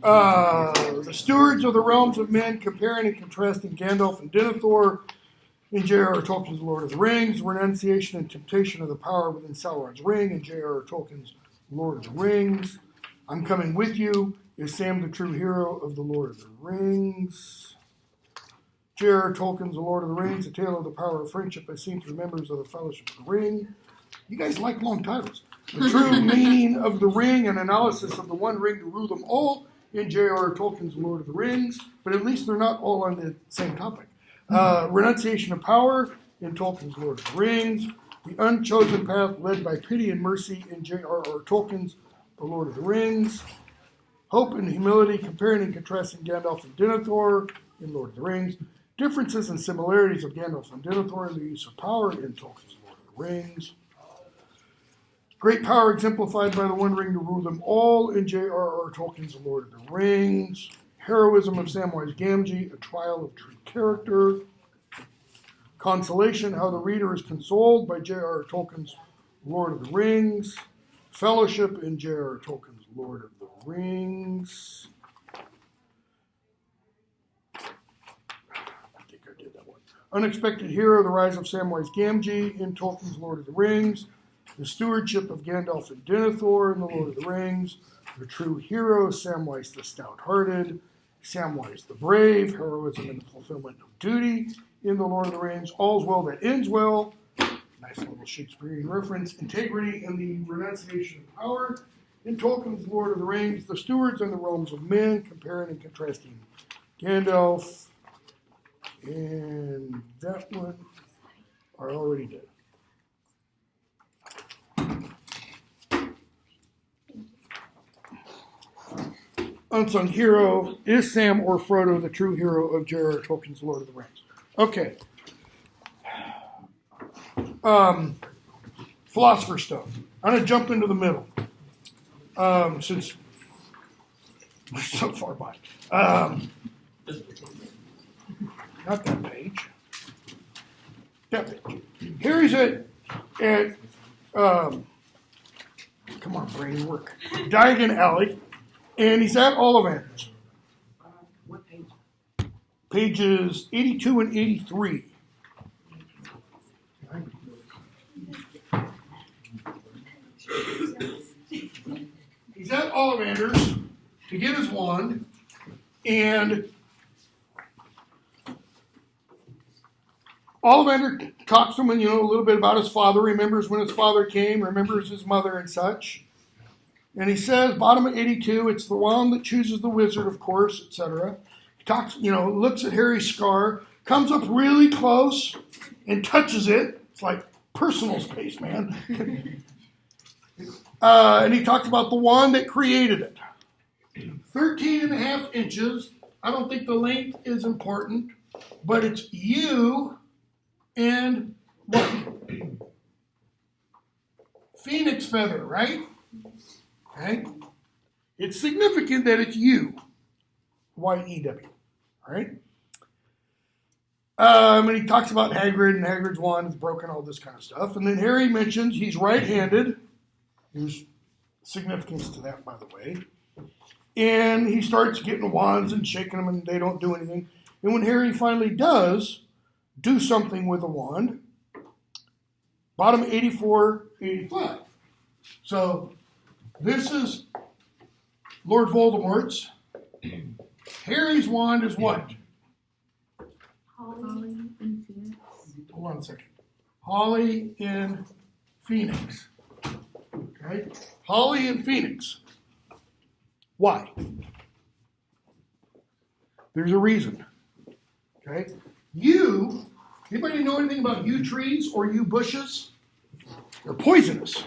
The stewards of the realms of men, comparing and contrasting Gandalf and Denethor in J.R.R. Tolkien's Lord of the Rings, renunciation and temptation of the power within Sauron's ring in J.R.R. Tolkien's Lord of the Rings. I'm coming with you. Is Sam the true hero of the Lord of the Rings? J.R.R. Tolkien's The Lord of the Rings, A Tale of the Power of Friendship as seen through members of the Fellowship of the Ring. You guys like long titles. The true meaning of the ring, an analysis of the one ring to rule them all in J.R.R. Tolkien's Lord of the Rings, but at least they're not all on the same topic. Renunciation of power in Tolkien's Lord of the Rings. The unchosen path led by pity and mercy in J.R.R. Tolkien's The Lord of the Rings. Hope and humility, comparing and contrasting Gandalf and Denethor in Lord of the Rings. Differences and similarities of Gandalf and Denethor in the use of power in Tolkien's Lord of the Rings. Great power exemplified by the One Ring to rule them all in J.R.R. Tolkien's The Lord of the Rings. Heroism of Samwise Gamgee, a trial of true character. Consolation, how the reader is consoled by J.R.R. Tolkien's Lord of the Rings. Fellowship in J.R.R. Tolkien's Lord of the Rings. I think I did that one. Unexpected hero, the rise of Samwise Gamgee in Tolkien's Lord of the Rings. The stewardship of Gandalf and Denethor in the Lord of the Rings. The true hero, Samwise the stout-hearted. Samwise the brave, heroism in the fulfillment of duty in the Lord of the Rings. All's well that ends well. Nice little Shakespearean reference. Integrity and the renunciation of power in Tolkien's Lord of the Rings. The stewards and the realms of men, comparing and contrasting Gandalf. And that one I already did. Unsung hero, is Sam or Frodo the true hero of J.R.R. Tolkien's Lord of the Rings? Okay. Philosopher's Stone. I'm going to jump into the middle, since we're so far by. Not that page. That page. Harry's at come on, brain work. Diagon Alley. And he's at Ollivanders. What page? Pages 82 and 83. He's at Ollivanders to get his wand, and Ollivander talks to him, a little bit about his father, remembers when his father came, remembers his mother and such. And he says, bottom of 82, it's the wand that chooses the wizard, of course, etc. He talks, looks at Harry's scar, comes up really close and touches it. It's like personal space, man. And he talks about the wand that created it. 13 and a half inches. I don't think the length is important, but it's you and what? Phoenix feather, right? Okay. It's significant that it's you. Y-E-W. All right. And he talks about Hagrid, and Hagrid's wand is broken, all this kind of stuff. And then Harry mentions he's right-handed. There's significance to that, by the way. And he starts getting wands and shaking them, and they don't do anything. And when Harry finally does do something with a wand, bottom 84, 85. So this is Lord Voldemort's. Harry's wand is what? Holly and Phoenix. Hold on a second. Holly and Phoenix. Okay? Holly and Phoenix. Why? There's a reason. Okay? Anybody know anything about yew trees or yew bushes? They're poisonous.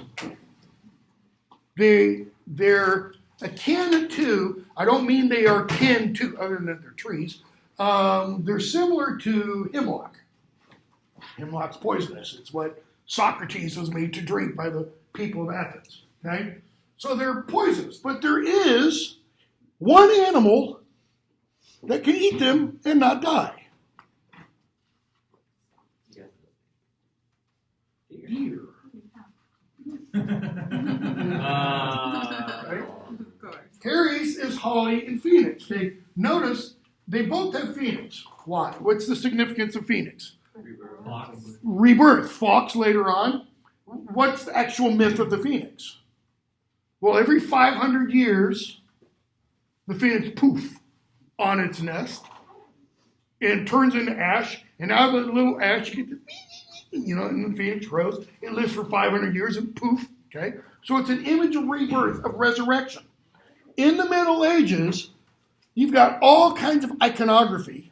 They're akin to, I don't mean they are kin to, other than they're trees, they're similar to hemlock. Hemlock's poisonous. It's what Socrates was made to drink by the people of Athens. Okay? So they're poisonous. But there is one animal that can eat them and not die. Deer. Right? holly and phoenix. Okay, notice they both have phoenix. Why? What's the significance of phoenix? Rebirth. Fox later on. What's the actual myth of the phoenix? Well, every 500 years, the phoenix poof on its nest and turns into ash, and out of the little ash, you get the, and the phoenix grows. It lives for 500 years and poof, okay? So it's an image of rebirth, of resurrection. In the Middle Ages, you've got all kinds of iconography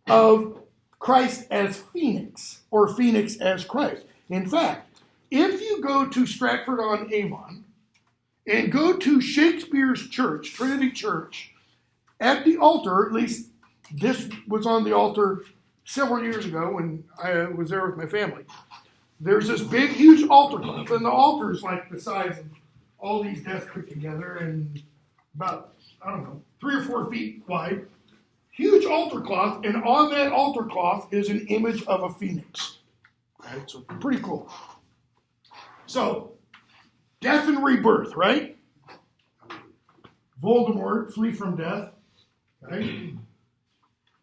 of Christ as Phoenix, or Phoenix as Christ. In fact, if you go to Stratford-on-Avon and go to Shakespeare's church, Trinity Church, at the altar, at least this was on the altar several years ago when I was there with my family, there's this big, huge altar cloth, and the altar is like the size of all these desks put together and about, 3 or 4 feet wide. Huge altar cloth, and on that altar cloth is an image of a phoenix. Okay, so pretty cool. So, death and rebirth, right? Voldemort, flee from death. Okay?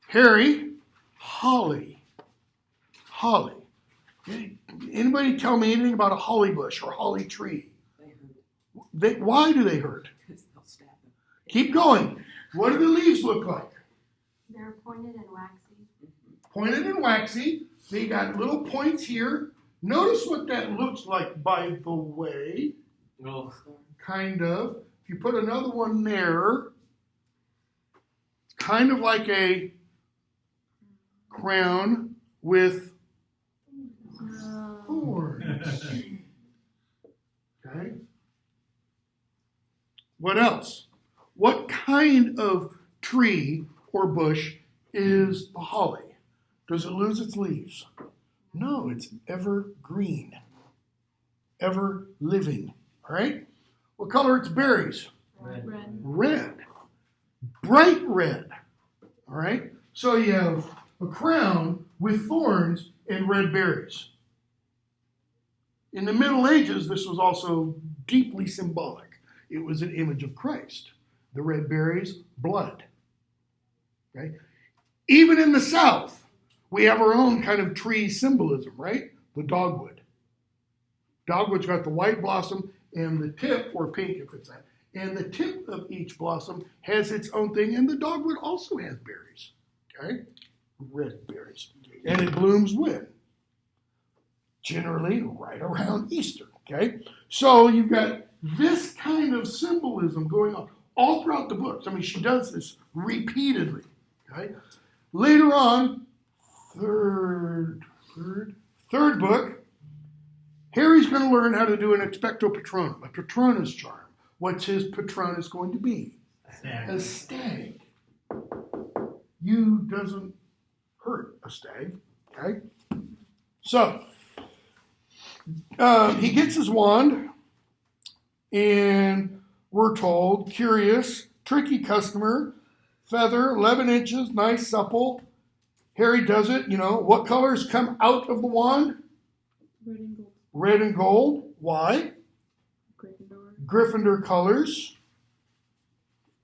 Harry, holly. Holly. Anybody tell me anything about a holly bush or holly tree? They hurt. Why do they hurt? Because they'll stab them. Keep going. What do the leaves look like? They're pointed and waxy. Pointed and waxy. They got little points here. Notice what that looks like, by the way. Oh. Kind of. If you put another one there, it's kind of like a crown with thorns. Okay. What else? What kind of tree or bush is the holly? Does it lose its leaves? No, it's evergreen, ever living. All right? What color are its berries? Red. Red. Bright red. All right? So you have a crown with thorns and red berries. In the Middle Ages, this was also deeply symbolic. It was an image of Christ. The red berries, blood. Okay? Even in the South, we have our own kind of tree symbolism, right? The dogwood. Dogwood's got the white blossom and the tip, or pink if it's that, and the tip of each blossom has its own thing, and the dogwood also has berries, okay? Red berries. And it blooms when? Generally right around Easter, okay? So you've got this kind of symbolism going on all throughout the books. I mean, she does this repeatedly, okay? Later on, third book, Harry's going to learn how to do an expecto patronum, a Patronus charm. What's his Patronus going to be? A stag. You doesn't hurt a stag, okay? So, he gets his wand, and we're told, curious, tricky customer, feather, 11 inches, nice, supple. Harry does it, What colors come out of the wand? Red and gold. Red and gold. Why? Gryffindor. Gryffindor colors.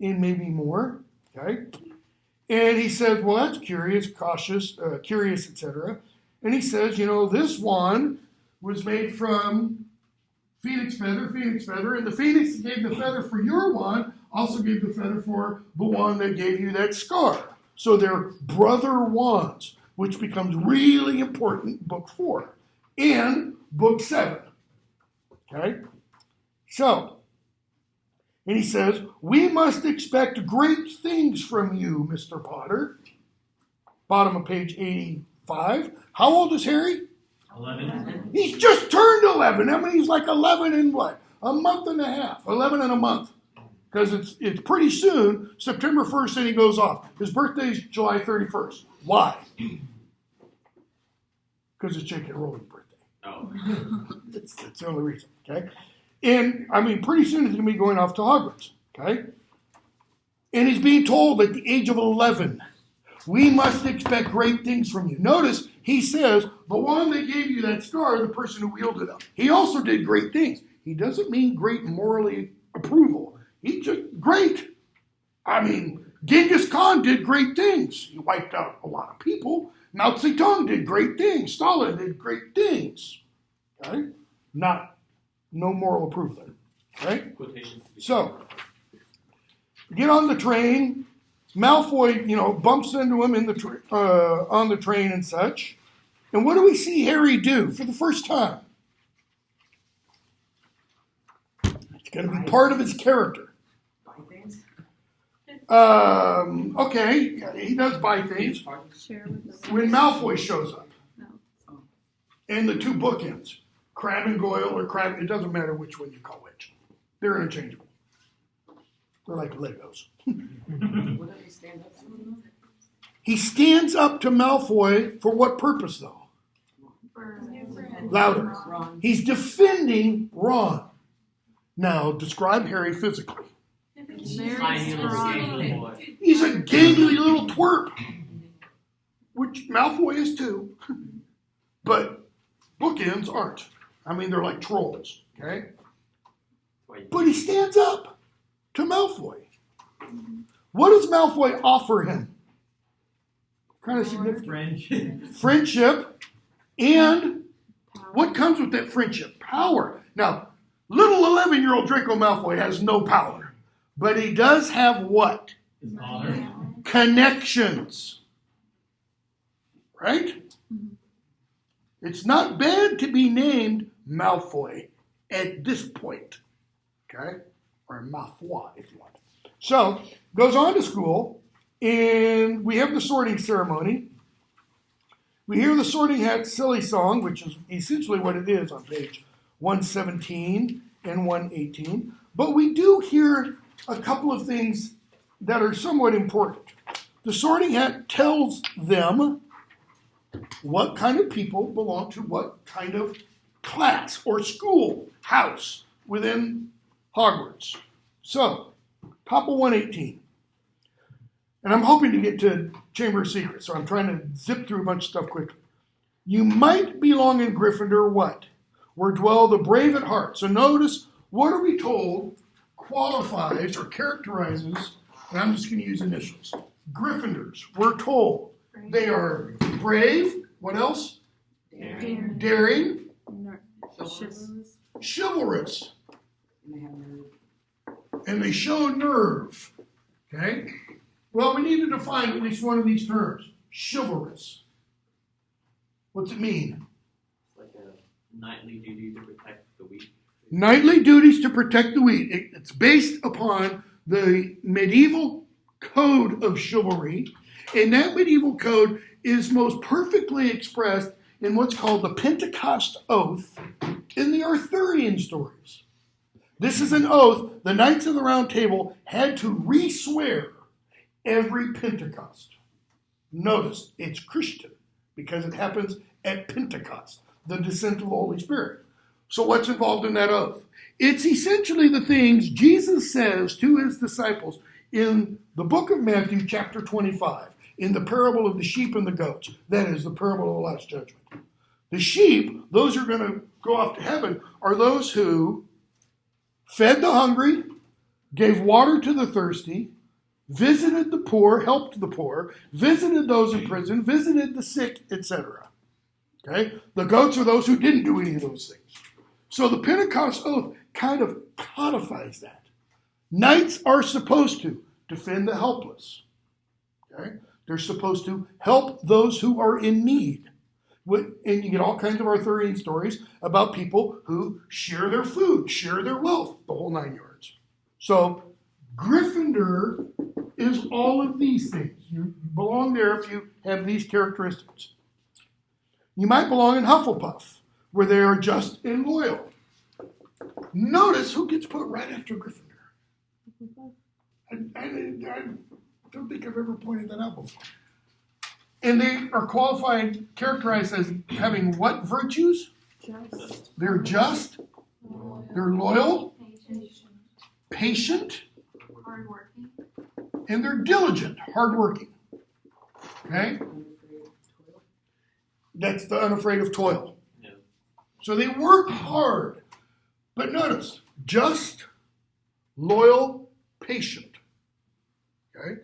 And maybe more. Okay. And he says, well, that's curious, cautious, curious, etc. And he says, this wand was made from phoenix feather, and the phoenix that gave the feather for your wand also gave the feather for the one that gave you that scar. So they're brother wands, which becomes really important, book 4 and book 7. Okay? So, and he says, we must expect great things from you, Mr. Potter. Bottom of page 85. How old is Harry? 11. He's just turned 11. I mean, he's like 11 in what? A month and a half. 11 and a month. Because it's pretty soon, September 1st, and he goes off. His birthday is July 31st. Why? Because it's J.K. Rowling's birthday. Oh. That's the only reason, okay? And, I mean, pretty soon he's going to be going off to Hogwarts, okay? And he's being told at the age of 11, we must expect great things from you. Notice, he says, the one that gave you that scar, the person who wielded it. He also did great things. He doesn't mean great morally approval. He's just great. I mean, Genghis Khan did great things. He wiped out a lot of people. Mao Zedong did great things. Stalin did great things. Okay? No moral approval there. Right? Quotations. So, get on the train. Malfoy, bumps into him on the train and such. And what do we see Harry do for the first time? It's going to be part of his character. Buy things. Okay, he does buy things. Share with them. When Malfoy shows up, No. and the two bookends, Crab and Goyle or Crab, it doesn't matter which one you call which. They're interchangeable. They're like Legos. What did they stand up to? He stands up to Malfoy for what purpose, though? Louder. Ron. He's defending Ron. Now, describe Harry physically. Tiny little skinny boy. He's a gangly little twerp, which Malfoy is too. But bookends aren't. I mean, they're like trolls, okay? But he stands up to Malfoy. What does Malfoy offer him? Kind of significant. Friendship. Friendship, and what comes with that friendship? Power. Now, little 11-year-old Draco Malfoy has no power, but he does have what? His father. Connections. Right? It's not bad to be named Malfoy at this point. Okay? Or Malfoy, if you want. So, goes on to school, and we have the sorting ceremony. We hear the Sorting Hat Silly Song, which is essentially what it is on page 117 and 118. But we do hear a couple of things that are somewhat important. The Sorting Hat tells them what kind of people belong to what kind of class or school, house within Hogwarts. So, top of 118. And I'm hoping to get to Chamber of Secrets, so I'm trying to zip through a bunch of stuff quickly. You might belong in Gryffindor, what? Where dwell the brave at heart. So notice, what are we told qualifies or characterizes, and I'm just going to use initials, Gryffindors. We're told they are brave, what else? Daring, Chivalrous. chivalrous, And they have nerve. and they show nerve. Okay? Well, we need to define at least one of these terms. Chivalrous. What's it mean? Like a nightly duty to protect the weak. Knightly duties to protect the weak. It's based upon the medieval code of chivalry, and that medieval code is most perfectly expressed in what's called the Pentecost Oath in the Arthurian stories. This is an oath the Knights of the Round Table had to re-swear every Pentecost. Notice, it's Christian because it happens at Pentecost, the descent of the Holy Spirit. So what's involved in that oath? It's essentially the things Jesus says to his disciples in the book of Matthew, chapter 25, in the parable of the sheep and the goats. That is the parable of the Last Judgment. The sheep, those who are going to go off to heaven, are those who fed the hungry, gave water to the thirsty, visited the poor, helped the poor, visited those in prison, visited the sick, etc. Okay? The goats are those who didn't do any of those things. So the Pentecost Oath kind of codifies that. Knights are supposed to defend the helpless. Okay? They're supposed to help those who are in need. And you get all kinds of Arthurian stories about people who share their food, share their wealth, the whole 9 yards. So Gryffindor is all of these things. You belong there if you have these characteristics. You might belong in Hufflepuff, where they are just and loyal. Notice who gets put right after Gryffindor. I don't think I've ever pointed that out before. And they are qualified, characterized as having what virtues? Just. They're just, they're loyal, patient, Hardworking. and they're diligent, hardworking. Okay? That's the unafraid of toil. Yeah. So they work hard. But notice, just, loyal, patient. Okay?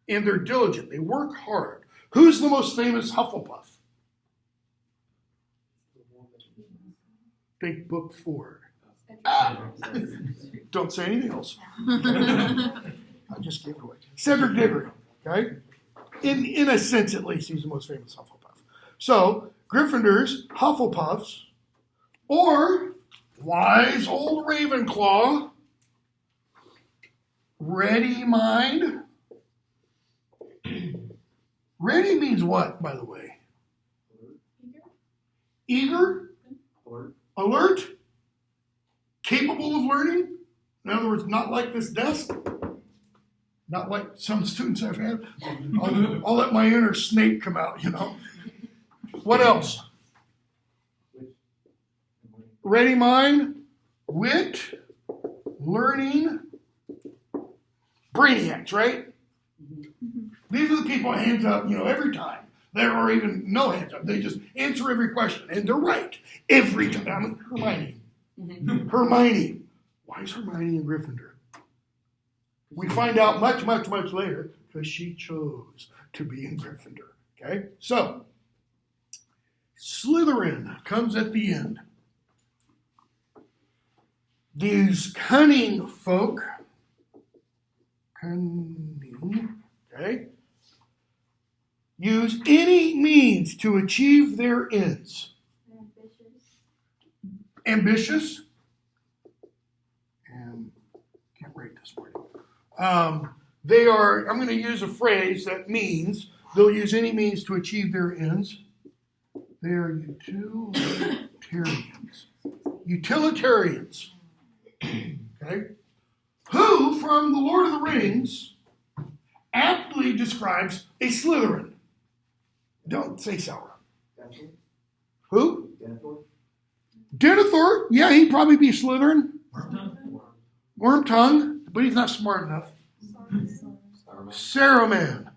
And they're diligent. They work hard. Who's the most famous Hufflepuff? Think book 4. Don't say anything else. I just gave it away. Cedric Diggory. Okay? In a sense, at least, he's the most famous Hufflepuff. So, Gryffindors, Hufflepuffs, or wise old Ravenclaw, ready mind. Ready means what, by the way? Eager? Alert? Capable of learning? In other words, not like this desk? Not like some students I've had. I'll let my inner Snape come out, you know. What else? Ready mind, wit, learning, brainiacs, right? These are the people hands up, you know, every time. There are even no hands up. They just answer every question, and they're right every time. Hermione. Hermione. Why is Hermione in Gryffindor? We find out much, much, much later because she chose to be in Gryffindor. Okay? So, Slytherin comes at the end. These cunning folk, okay, use any means to achieve their ends. Ambitious. And can't write this morning. They are, I'm going to use a phrase that means they'll use any means to achieve their ends. They are utilitarians. Utilitarians. Okay? Who, from the Lord of the Rings, aptly describes a Slytherin. Don't say Sauron. Who? Denethor. Yeah, he'd probably be Slytherin. Wormtongue, but he's not smart enough. Saruman.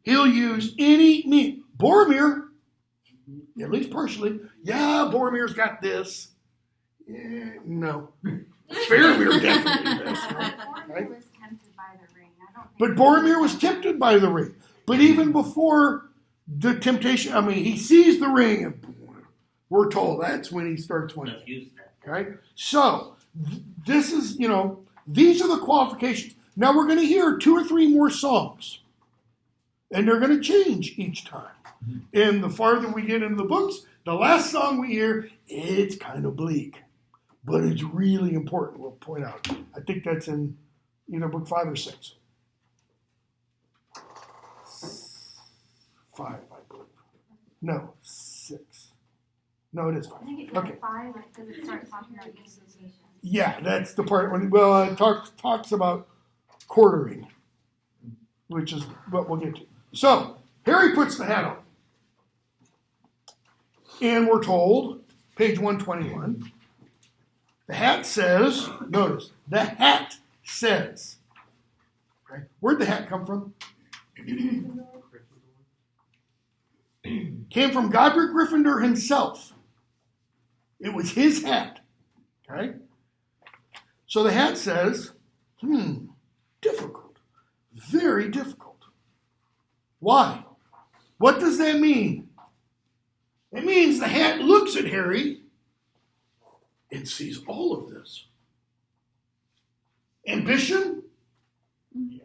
He'll use any means. Boromir, at least partially. Yeah, Boromir's got this. Yeah, no. Faramir definitely does. Right? Was tempted by the ring. I don't think But Boromir was tempted by the ring. But even before the temptation, I mean, he sees the ring, and we're told that's when he starts winning. Okay? So, this is, you know, these are the qualifications. Now we're going to hear 2 or 3 more songs. And they're going to change each time. And the farther we get into the books, the last song we hear, it's kind of bleak. But it's really important, we'll point out. I think that's in either book 5 or 6. 5, I believe. No, 6. No, it is 5. I think it's Okay. 5, like, does it start talking about associations? Yeah, that's the part when, well, it talks about quartering, which is what we'll get to. So, Harry puts the hat on. And we're told, page 121, the hat says, notice, the hat says. Okay, where'd the hat come from? Came from Godric Gryffindor himself. It was his hat. Okay? So the hat says, difficult. Very difficult. Why? What does that mean? It means the hat looks at Harry and sees all of this. Ambition? Yeah.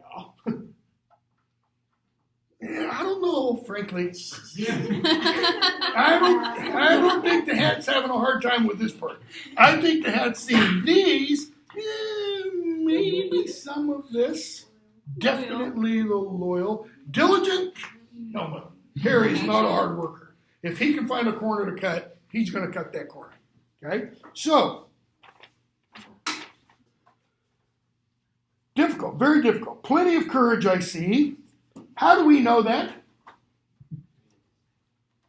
Yeah, I don't know, frankly. I don't think the hat's having a hard time with this part. I think the hat's seeing these, maybe some of this. Definitely the loyal. Diligent? No. Harry's not a hard worker. If he can find a corner to cut, he's going to cut that corner. Okay? So, difficult, very difficult. Plenty of courage, I see. How do we know that?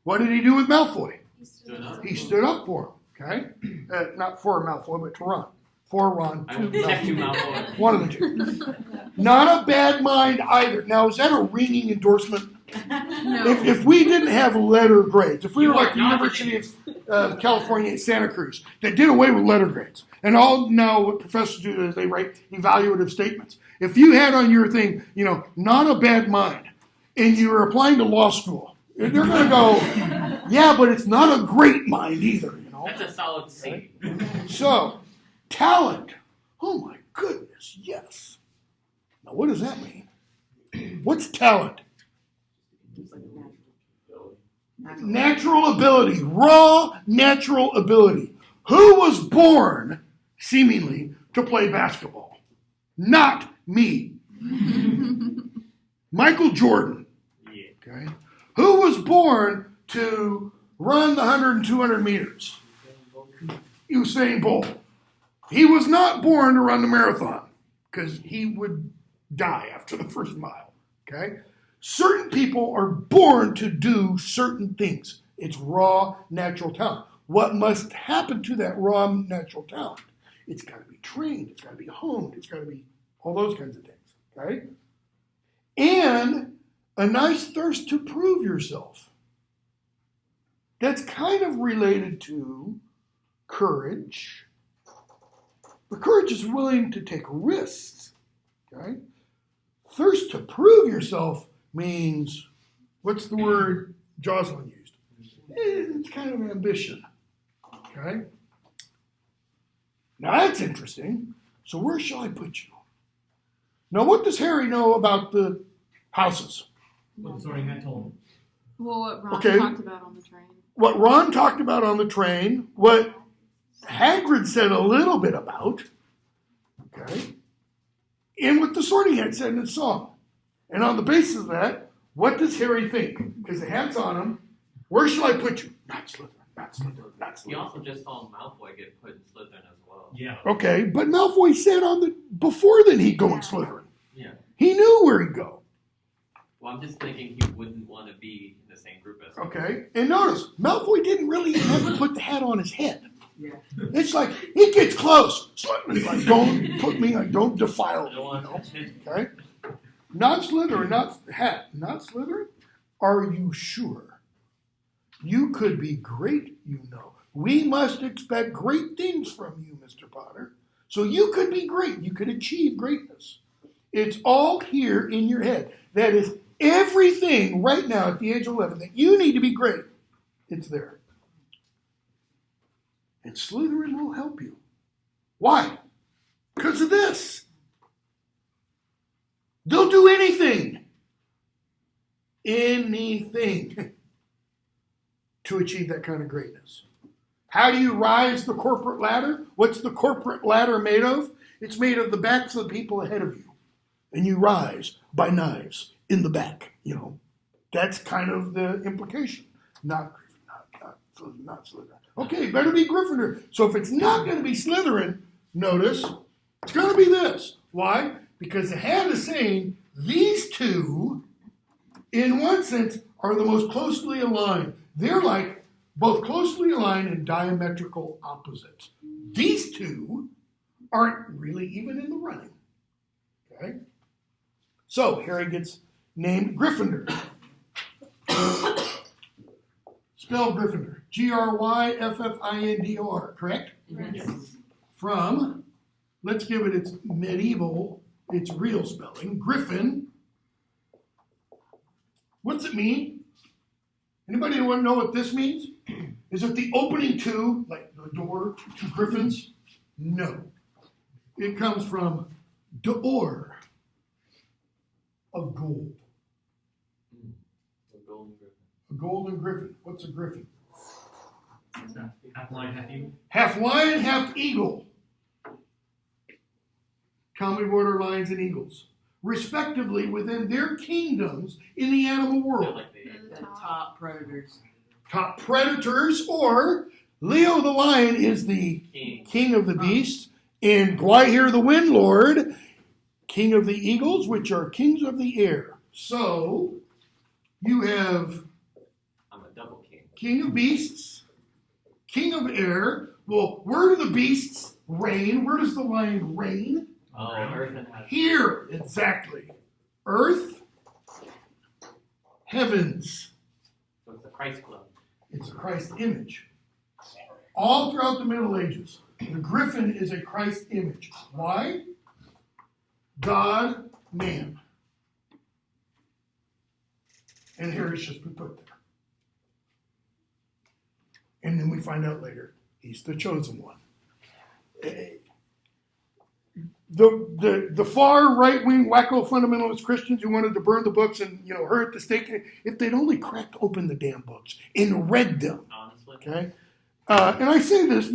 What did he do with Malfoy? He stood up for him. Okay? Not for Malfoy, but to Ron. For Ron, to Malfoy. One of the two. Not a bad mind either. Now, is that a ringing endorsement? No. If we didn't have letter grades, if we were like the University of California at Santa Cruz that did away with letter grades, And all now what professors do is they write evaluative statements. If you had on your thing, not a bad mind, and you were applying to law school, they're going to go, yeah, but it's not a great mind either, That's a solid C. So, talent. Oh my goodness, yes. Now, what does that mean? What's talent? It's like natural. Natural ability, raw natural ability. Who was born, seemingly, to play basketball? Not me. Michael Jordan. Yeah. Okay. Who was born to run the 100 and 200 meters? Usain Bolt. He was not born to run the marathon because he would die after the first mile. Okay. Certain people are born to do certain things. It's raw natural talent. What must happen to that raw natural talent? It's got to be trained. It's got to be honed. It's got to be all those kinds of things. Okay. And a nice thirst to prove yourself. That's kind of related to courage. But courage is willing to take risks. Okay? Thirst to prove yourself means, what's the word Jocelyn used? It's kind of ambition. Okay? Now that's interesting. So where shall I put you? Now what does Harry know about the houses? What the Sorting Hat told him. Well, what Ron Okay. talked about on the train. What Ron talked about on the train, what Hagrid said a little bit about, okay, and what the Sorting Hat said in his song. And on the basis of that, what does Harry think? Because the hat's on him. Where shall I put you? Not Slytherin, not Slytherin, not He Slytherin. also just saw Malfoy get put in Slytherin as well. Yeah. Okay, but Malfoy said before then he'd go in Slytherin. Yeah. He knew where he'd go. Well, I'm just thinking he wouldn't want to be in the same group as him. Okay, and notice, Malfoy didn't really have to put the hat on his head. Yeah. It's like, he gets close. Slytherin's like, don't put me, don't defile me, I don't want to. okay? Not Slytherin, not not Slytherin? Are you sure? You could be great, We must expect great things from you, Mr. Potter. So you could be great. You could achieve greatness. It's all here in your head. That is everything right now at the age of 11 that you need to be great. It's there. And Slytherin will help you. Why? Because of this. They'll do anything. Anything to achieve that kind of greatness. How do you rise the corporate ladder? What's the corporate ladder made of? It's made of the backs of the people ahead of you. And you rise by knives in the back, That's kind of the implication. Not Slytherin. Okay, better be Gryffindor. So if it's not going to be Slytherin, notice, it's going to be this. Why? Because the hat is saying these two, in one sense, are the most closely aligned. They're like both closely aligned and diametrical opposites. These two aren't really even in the running. Okay? So Harry gets named Gryffindor. Spell Gryffindor. Gryffindor, correct? Yes. From, let's give it its real spelling, Griffin. What's it mean? Anybody want to know what this means? Is it the opening to, like the door to griffins? No. It comes from d'or, of gold. The Golden Griffin. A golden griffin. What's a griffin? It's not half lion, half eagle. Half lion, half eagle. Tell me what are lions and eagles? Respectively within their kingdoms in the animal They're world. like the The top predators. Top predators, or Leo the lion is the king. king of the beasts, and Gwaihir the wind lord, king of the eagles, which are kings of the air. So you have I'm a double king. king of beasts, king of air. Well, where do the beasts reign? Where does the lion reign? Oh, Earth and Heaven. Here, exactly. Earth, heavens. So it's the Christ Club. It's a Christ image. All throughout the Middle Ages. The griffin is a Christ image. Why? God, man. And here it's just been put there. And then we find out later, he's the chosen one. The far right-wing wacko fundamentalist Christians who wanted to burn the books and hurt the stake, if they'd only cracked open the damn books and read them. Honestly. Okay? And I say this,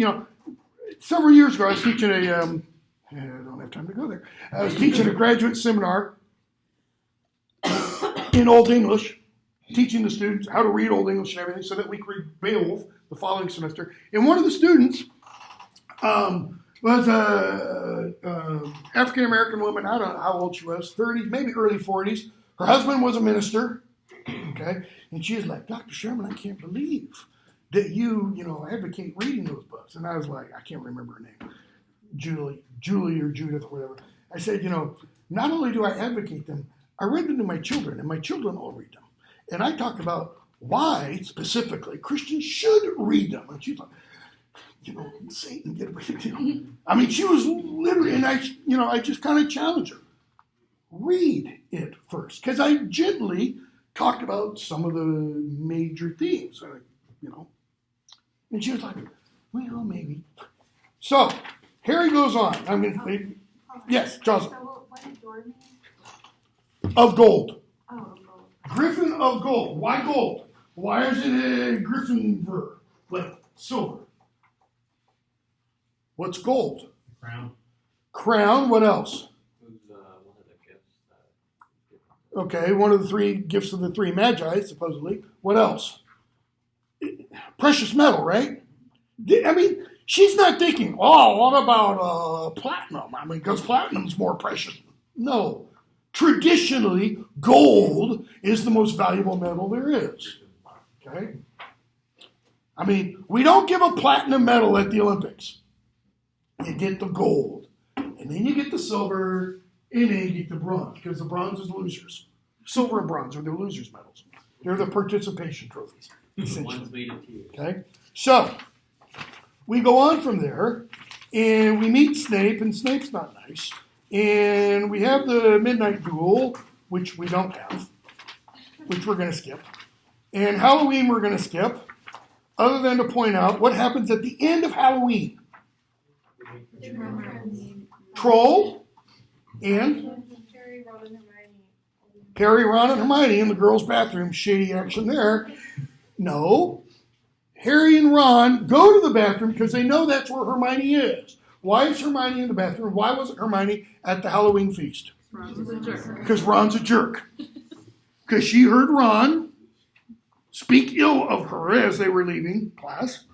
several years ago I was teaching I don't have time to go there. I was teaching a graduate seminar in Old English, teaching the students how to read Old English and everything so that we could read Beowulf the following semester. And one of the students was a African-American woman. I don't know how old she was, 30s, maybe early 40s. Her husband was a minister, okay? And she was like, Dr. Sherman, I can't believe that you advocate reading those books. And I was like, I can't remember her name, Julie or Judith or whatever. I said, not only do I advocate them, I read them to my children, and my children all read them. And I talked about why, specifically, Christians should read them. And she's like, Satan, get it. I mean, she was literally, and I just kind of challenged her. Read it first. Because I gently talked about some of the major themes, And she was like, well, maybe. So, Harry goes on. Yes, Joseph. So what did your name? Of gold. Oh, gold. Griffin of gold. Why gold? Why is it a griffin verb? Like silver. What's gold? Crown. Crown. What else? Who's one of the gifts? Okay, one of the three gifts of the three magi, supposedly. What else? Precious metal, right? I mean, she's not thinking, what about platinum? I mean, because platinum's more precious. No. Traditionally, gold is the most valuable metal there is. Okay? I mean, we don't give a platinum medal at the Olympics. You get the gold. And then you get the silver, and then you get the bronze, because the bronze is losers. Silver and bronze are the losers' medals. They're the participation trophies, essentially. One's made of tears. Okay? So, we go on from there, and we meet Snape, and Snape's not nice. And we have the midnight duel, which we don't have, which we're going to skip. And Halloween we're going to skip, other than to point out what happens at the end of Halloween. Troll and Harry, Ron, and Hermione in the girls' bathroom. Shady action there. No. Harry and Ron go to the bathroom because they know that's where Hermione is. Why is Hermione in the bathroom? Why wasn't Hermione at the Halloween feast? Ron's a jerk. Because Ron's a jerk. Because she heard Ron speak ill of her as they were leaving class.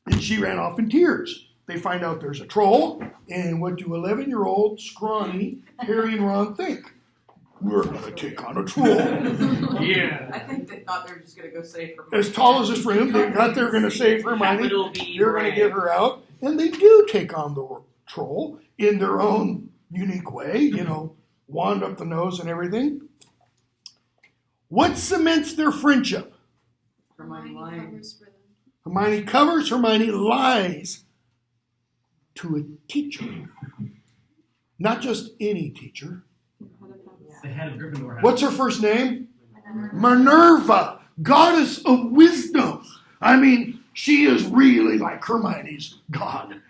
And she ran off in tears. They find out there's a troll. And what do 11-year-old scrawny Harry and Ron think? We're going to take on a troll. Yeah. I think they thought they were just going to go save her. As tall as this room, they thought they were going to save Hermione. Capital B They're going to rank. get her out. And they do take on the troll in their own unique way, wand up the nose and everything. What cements their friendship? Hermione lying. covers for them. Hermione covers, Hermione lies to a teacher. Not just any teacher. The head of Gryffindor House. What's her first name? Minerva, goddess of wisdom. I mean, she is really like Hermione's god.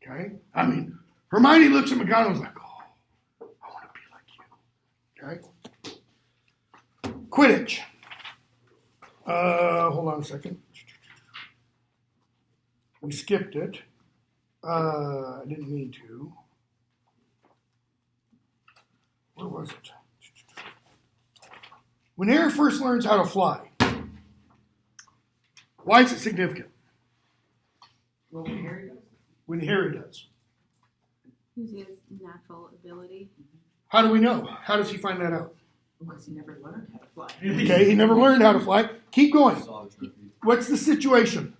Okay? I mean, Hermione looks at McGonagall and is like, oh, I want to be like you. Okay? Quidditch. Hold on a second. We skipped it. I didn't mean to. Where was it? When Harry first learns how to fly, why is it significant? Well, when Harry does. When Harry does. Who's his natural ability? How do we know? How does he find that out? Because he never learned how to fly. Okay, he never learned how to fly. Keep going. What's the situation?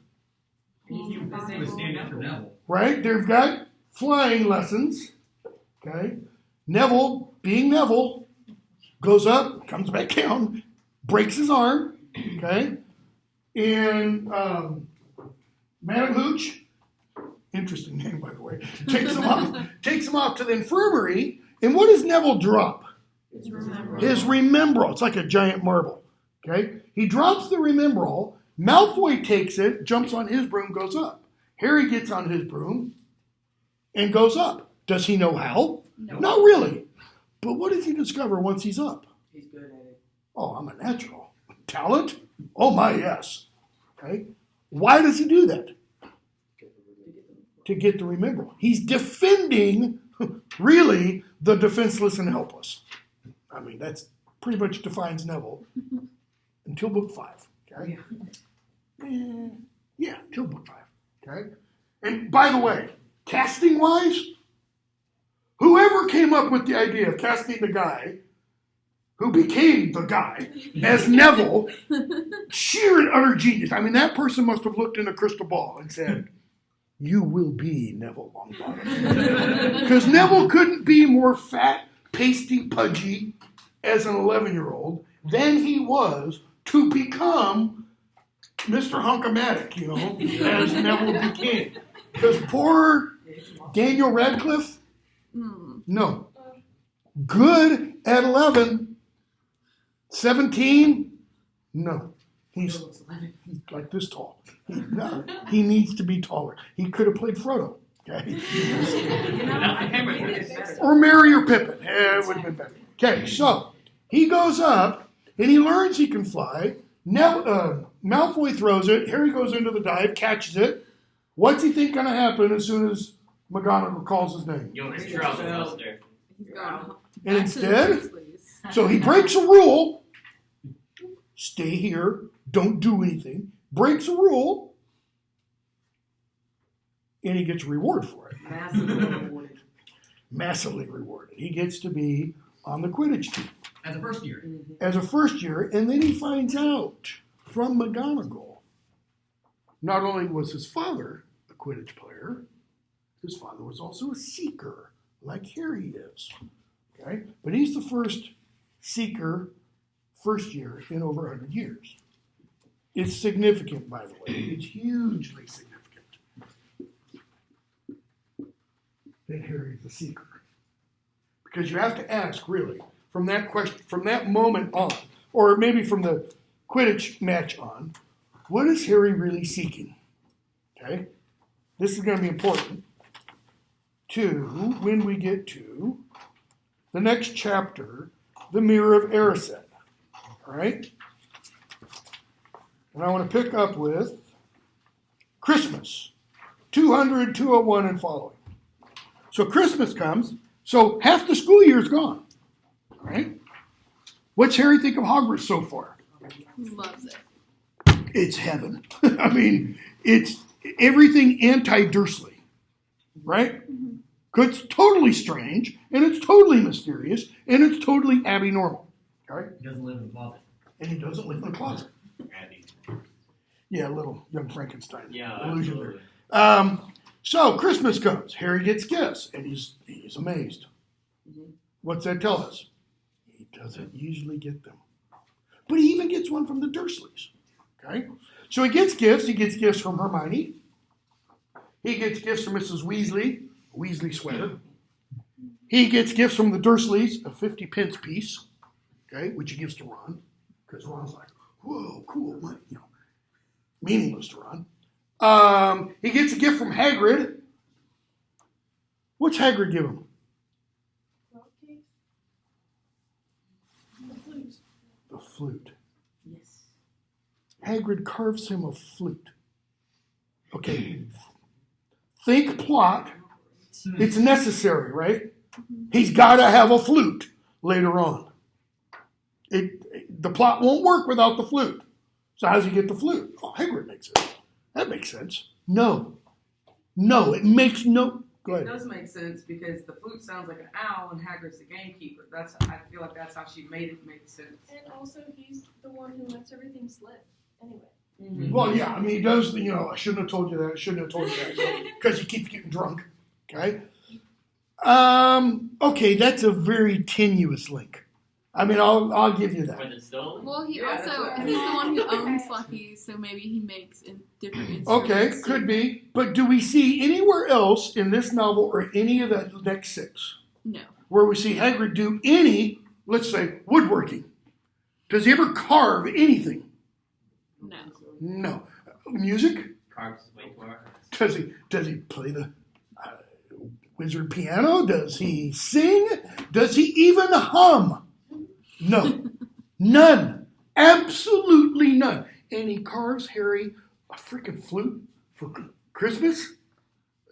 He was standing up for Neville. Right? They've got flying lessons. Okay? Neville, being Neville, goes up, comes back down, breaks his arm. Okay? And Madam Hooch Interesting name, by the way. Takes him off to the infirmary. And what does Neville drop? His Remembrall. It's like a giant marble. Okay? He drops the Remembrall. Malfoy takes it, jumps on his broom, goes up. Harry gets on his broom and goes up. Does he know how? No. Not really. But what does he discover once he's up? He's good at it. Oh, I'm a natural. Talent? Oh my, yes. Okay? Why does he do that? To get the Remembrall. He's defending, really, the defenseless and helpless. I mean, that's pretty much defines Neville until book 5. Okay? Yeah, until book 5. Okay? And by the way, casting-wise, whoever came up with the idea of casting the guy who became the guy as Neville, sheer and utter genius. I mean, that person must have looked in a crystal ball and said, you will be Neville Longbottom. Because Neville couldn't be more fat, pasty, pudgy as an 11-year-old than he was to become Mr. Hunkomatic, as Neville became. Because poor Daniel Radcliffe, no. Good at 11. 17, no. He's like this tall. He needs to be taller. He could have played Frodo. Okay? Or Merry or Pippin. It would have been better. Okay, so he goes up and he learns he can fly. Malfoy throws it. Harry goes into the dive, catches it. What's he think going to happen as soon as McGonagall calls his name? You're in trouble, Buster. And instead, so he breaks a rule. Stay here. Don't do anything. Breaks a rule. And he gets a reward for it. Massively rewarded. Massively rewarded. He gets to be on the Quidditch team. As a first year. As a first year. And then he finds out from McGonagall, not only was his father a Quidditch player, his father was also a seeker, like Harry is. Okay? But he's the first seeker, first year in over 100 years. It's significant, by the way. It's hugely significant that Harry's a seeker. Because you have to ask, really, from that question, from that moment on, or maybe from the Quidditch match on, what is Harry really seeking? Okay? This is going to be important to when we get to the next chapter, the Mirror of Erised. All right? And I want to pick up with Christmas, 200, 201, and following. So Christmas comes, so half the school year is gone. All right? What's Harry think of Hogwarts so far? Loves it. It's heaven. I mean, it's everything anti-Dursley, right? It's totally strange, and it's totally mysterious, and it's totally abnormal. Okay? He doesn't live in the closet. And he doesn't live in the closet. Abby. Yeah, a little young Frankenstein Yeah, illusion absolutely. there. So Christmas comes. Harry gets gifts, and he's amazed. What's that tell us? He doesn't usually get them. But he even gets one from the Dursleys. Okay? So he gets gifts. He gets gifts from Hermione. He gets gifts from Mrs. Weasley, a Weasley sweater. He gets gifts from the Dursleys, a 50 pence piece, okay, which he gives to Ron, because Ron's like, whoa, cool, what, meaningless to Ron. He gets a gift from Hagrid. What's Hagrid give him? The flute. Yes. Hagrid carves him a flute. Okay. Think plot. It's necessary, right? He's got to have a flute later on. The plot won't work without the flute. So how does he get the flute? Oh, Hagrid makes it. That makes sense. No, it makes no... Go It ahead. does make sense because the flute sounds like an owl and Hagrid's the gamekeeper. I feel like that's how she made it make sense. And also, he's the one who lets everything slip. Anyway. Well, yeah, I mean, he does, I shouldn't have told you that. I shouldn't have told you that. Because he keeps getting drunk. Okay? Okay, that's a very tenuous link. I mean, I'll give you that. When it's stolen? Well, he Yeah, that's also what I he's the mean. one who owns Lucky, so maybe he makes different instruments. Okay, could be. But do we see anywhere else in this novel or any of the next 6 No. where we see Hagrid do any, let's say, woodworking? Does he ever carve anything? No. No. Music? Carves way too hard. Does he play the wizard piano? Does he sing? Does he even hum? No. None. Absolutely none. And he carves Harry a freaking flute for Christmas?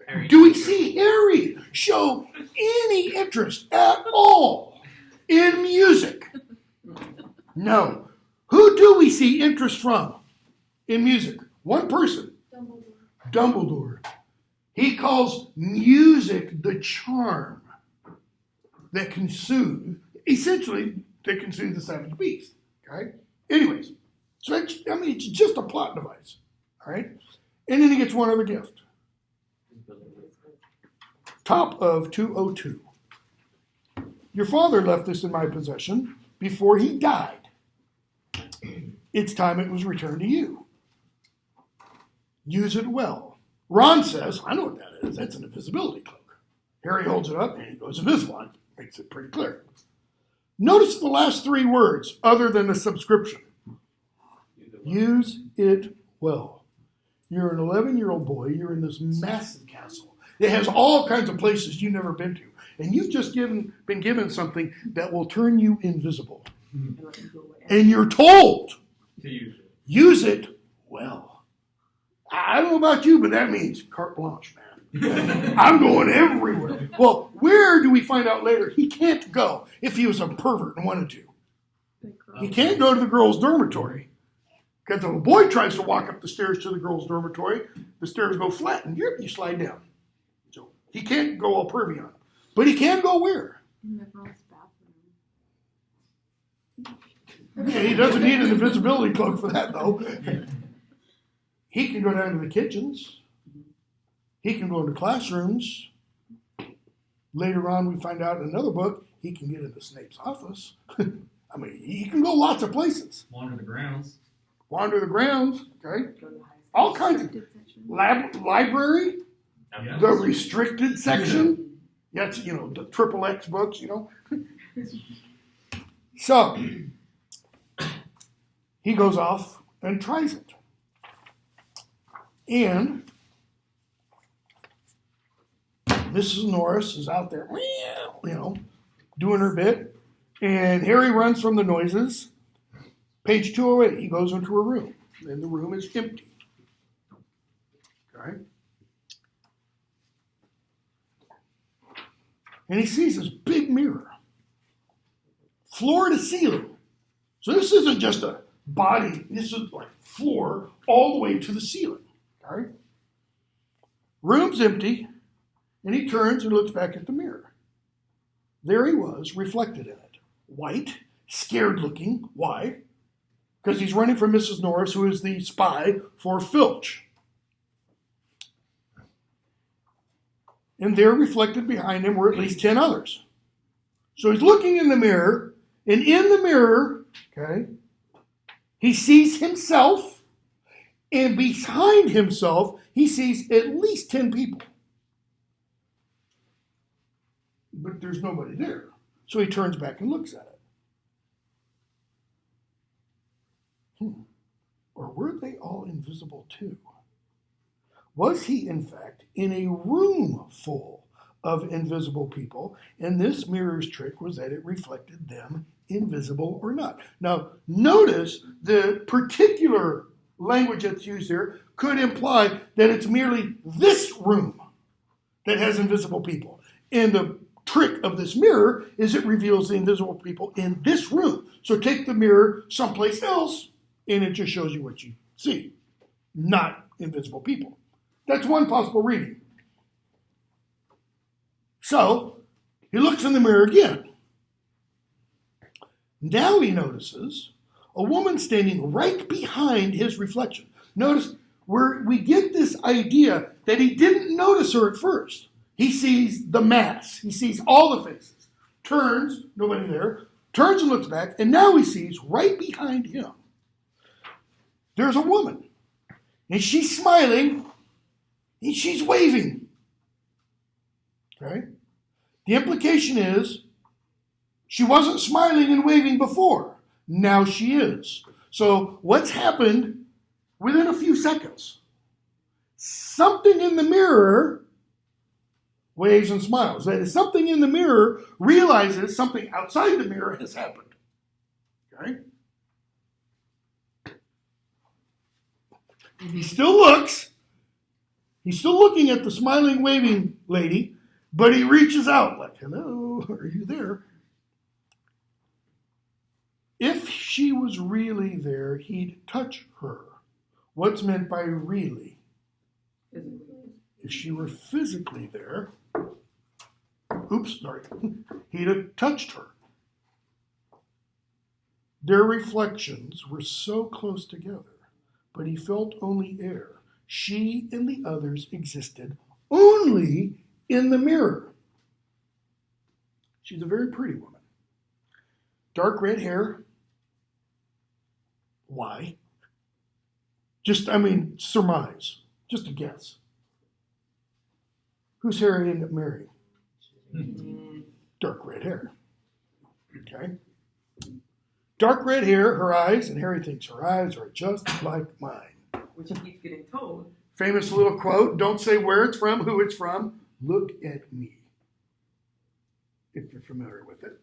Harry. Do we see Harry show any interest at all in music? No. Who do we see interest from in music? One person. Dumbledore. He calls music the charm that can soothe, essentially, that can soothe the savage beast. Okay? Anyways, so it's just a plot device. All right? And then he gets one other gift. Top of 202. Your father left this in my possession before he died. It's time it was returned to you. Use it well. Ron says, I know what that is. That's an invisibility cloak. Harry holds it up and he goes invisible. It makes it pretty clear. Notice the last 3 words other than the subscription. Use it well. You're an 11-year-old boy. You're in this massive castle. It has all kinds of places you've never been to. And you've just been given something that will turn you invisible. And you're told To use it. use it well. I don't know about you, but that means carte blanche, man. I'm going everywhere. Well, where do we find out later he can't go if he was a pervert and wanted to? He can't go to the girls' dormitory. Because if a boy tries to walk up the stairs to the girls' dormitory, the stairs go flat and you slide down. So he can't go all pervy on it. But he can go where? In the girls' bathroom. Yeah, he doesn't need an invisibility cloak for that, though. He can go down to the kitchens. He can go into classrooms. Later on, we find out in another book, he can get into Snape's office. I mean, he can go lots of places. Wander the grounds. Wander the grounds, okay? All kinds of library, Yeah. the restricted section. That's, the triple X books, So, he goes off and tries it. And Mrs. Norris is out there, doing her bit. And Harry runs from the noises. Page 208, he goes into a room. And the room is empty. Okay? And he sees this big mirror. Floor to ceiling. So this isn't just a body. This is like floor all the way to the ceiling. Okay? Room's empty. And he turns and looks back at the mirror. There he was, reflected in it. White, scared looking. Why? Because he's running from Mrs. Norris, who is the spy for Filch. And there reflected behind him were at least 10 others. So he's looking in the mirror, and in the mirror, okay, he sees himself, and behind himself, he sees at least 10 people. But there's nobody there. So he turns back and looks at it. Or were they all invisible too? Was he, in fact, in a room full of invisible people, and this mirror's trick was that it reflected them invisible or not? Now, notice the particular language that's used here could imply that it's merely this room that has invisible people. And the trick of this mirror is it reveals the invisible people in this room. So take the mirror someplace else, and it just shows you what you see, not invisible people. That's one possible reading. So, he looks in the mirror again. Now he notices a woman standing right behind his reflection. Notice where we get this idea that he didn't notice her at first. He sees the mass. He sees all the faces. Turns, nobody there. turns and looks back, and now he sees right behind him, there's a woman. And she's smiling, and she's waving. Okay? The implication is, she wasn't smiling and waving before. Now she is. So what's happened within a few seconds? Something in the mirror waves and smiles. That is, something in the mirror realizes something outside the mirror has happened. Okay? He still looks. He's still looking at the smiling, waving lady, but he reaches out like, hello, are you there? If she was really there, he'd touch her. What's meant by really? If she were physically there, he'd have touched her. Their reflections were so close together, but he felt only air. She and the others existed only in the mirror. She's a very pretty woman. Dark red hair. Why? Surmise. Just a guess. Whose hair he ended up marrying? Dark red hair. Okay? Dark red hair, her eyes, and Harry thinks her eyes are just like mine. Which he keeps getting told. Famous little quote, don't say where it's from, who it's from. Look at me. If you're familiar with it.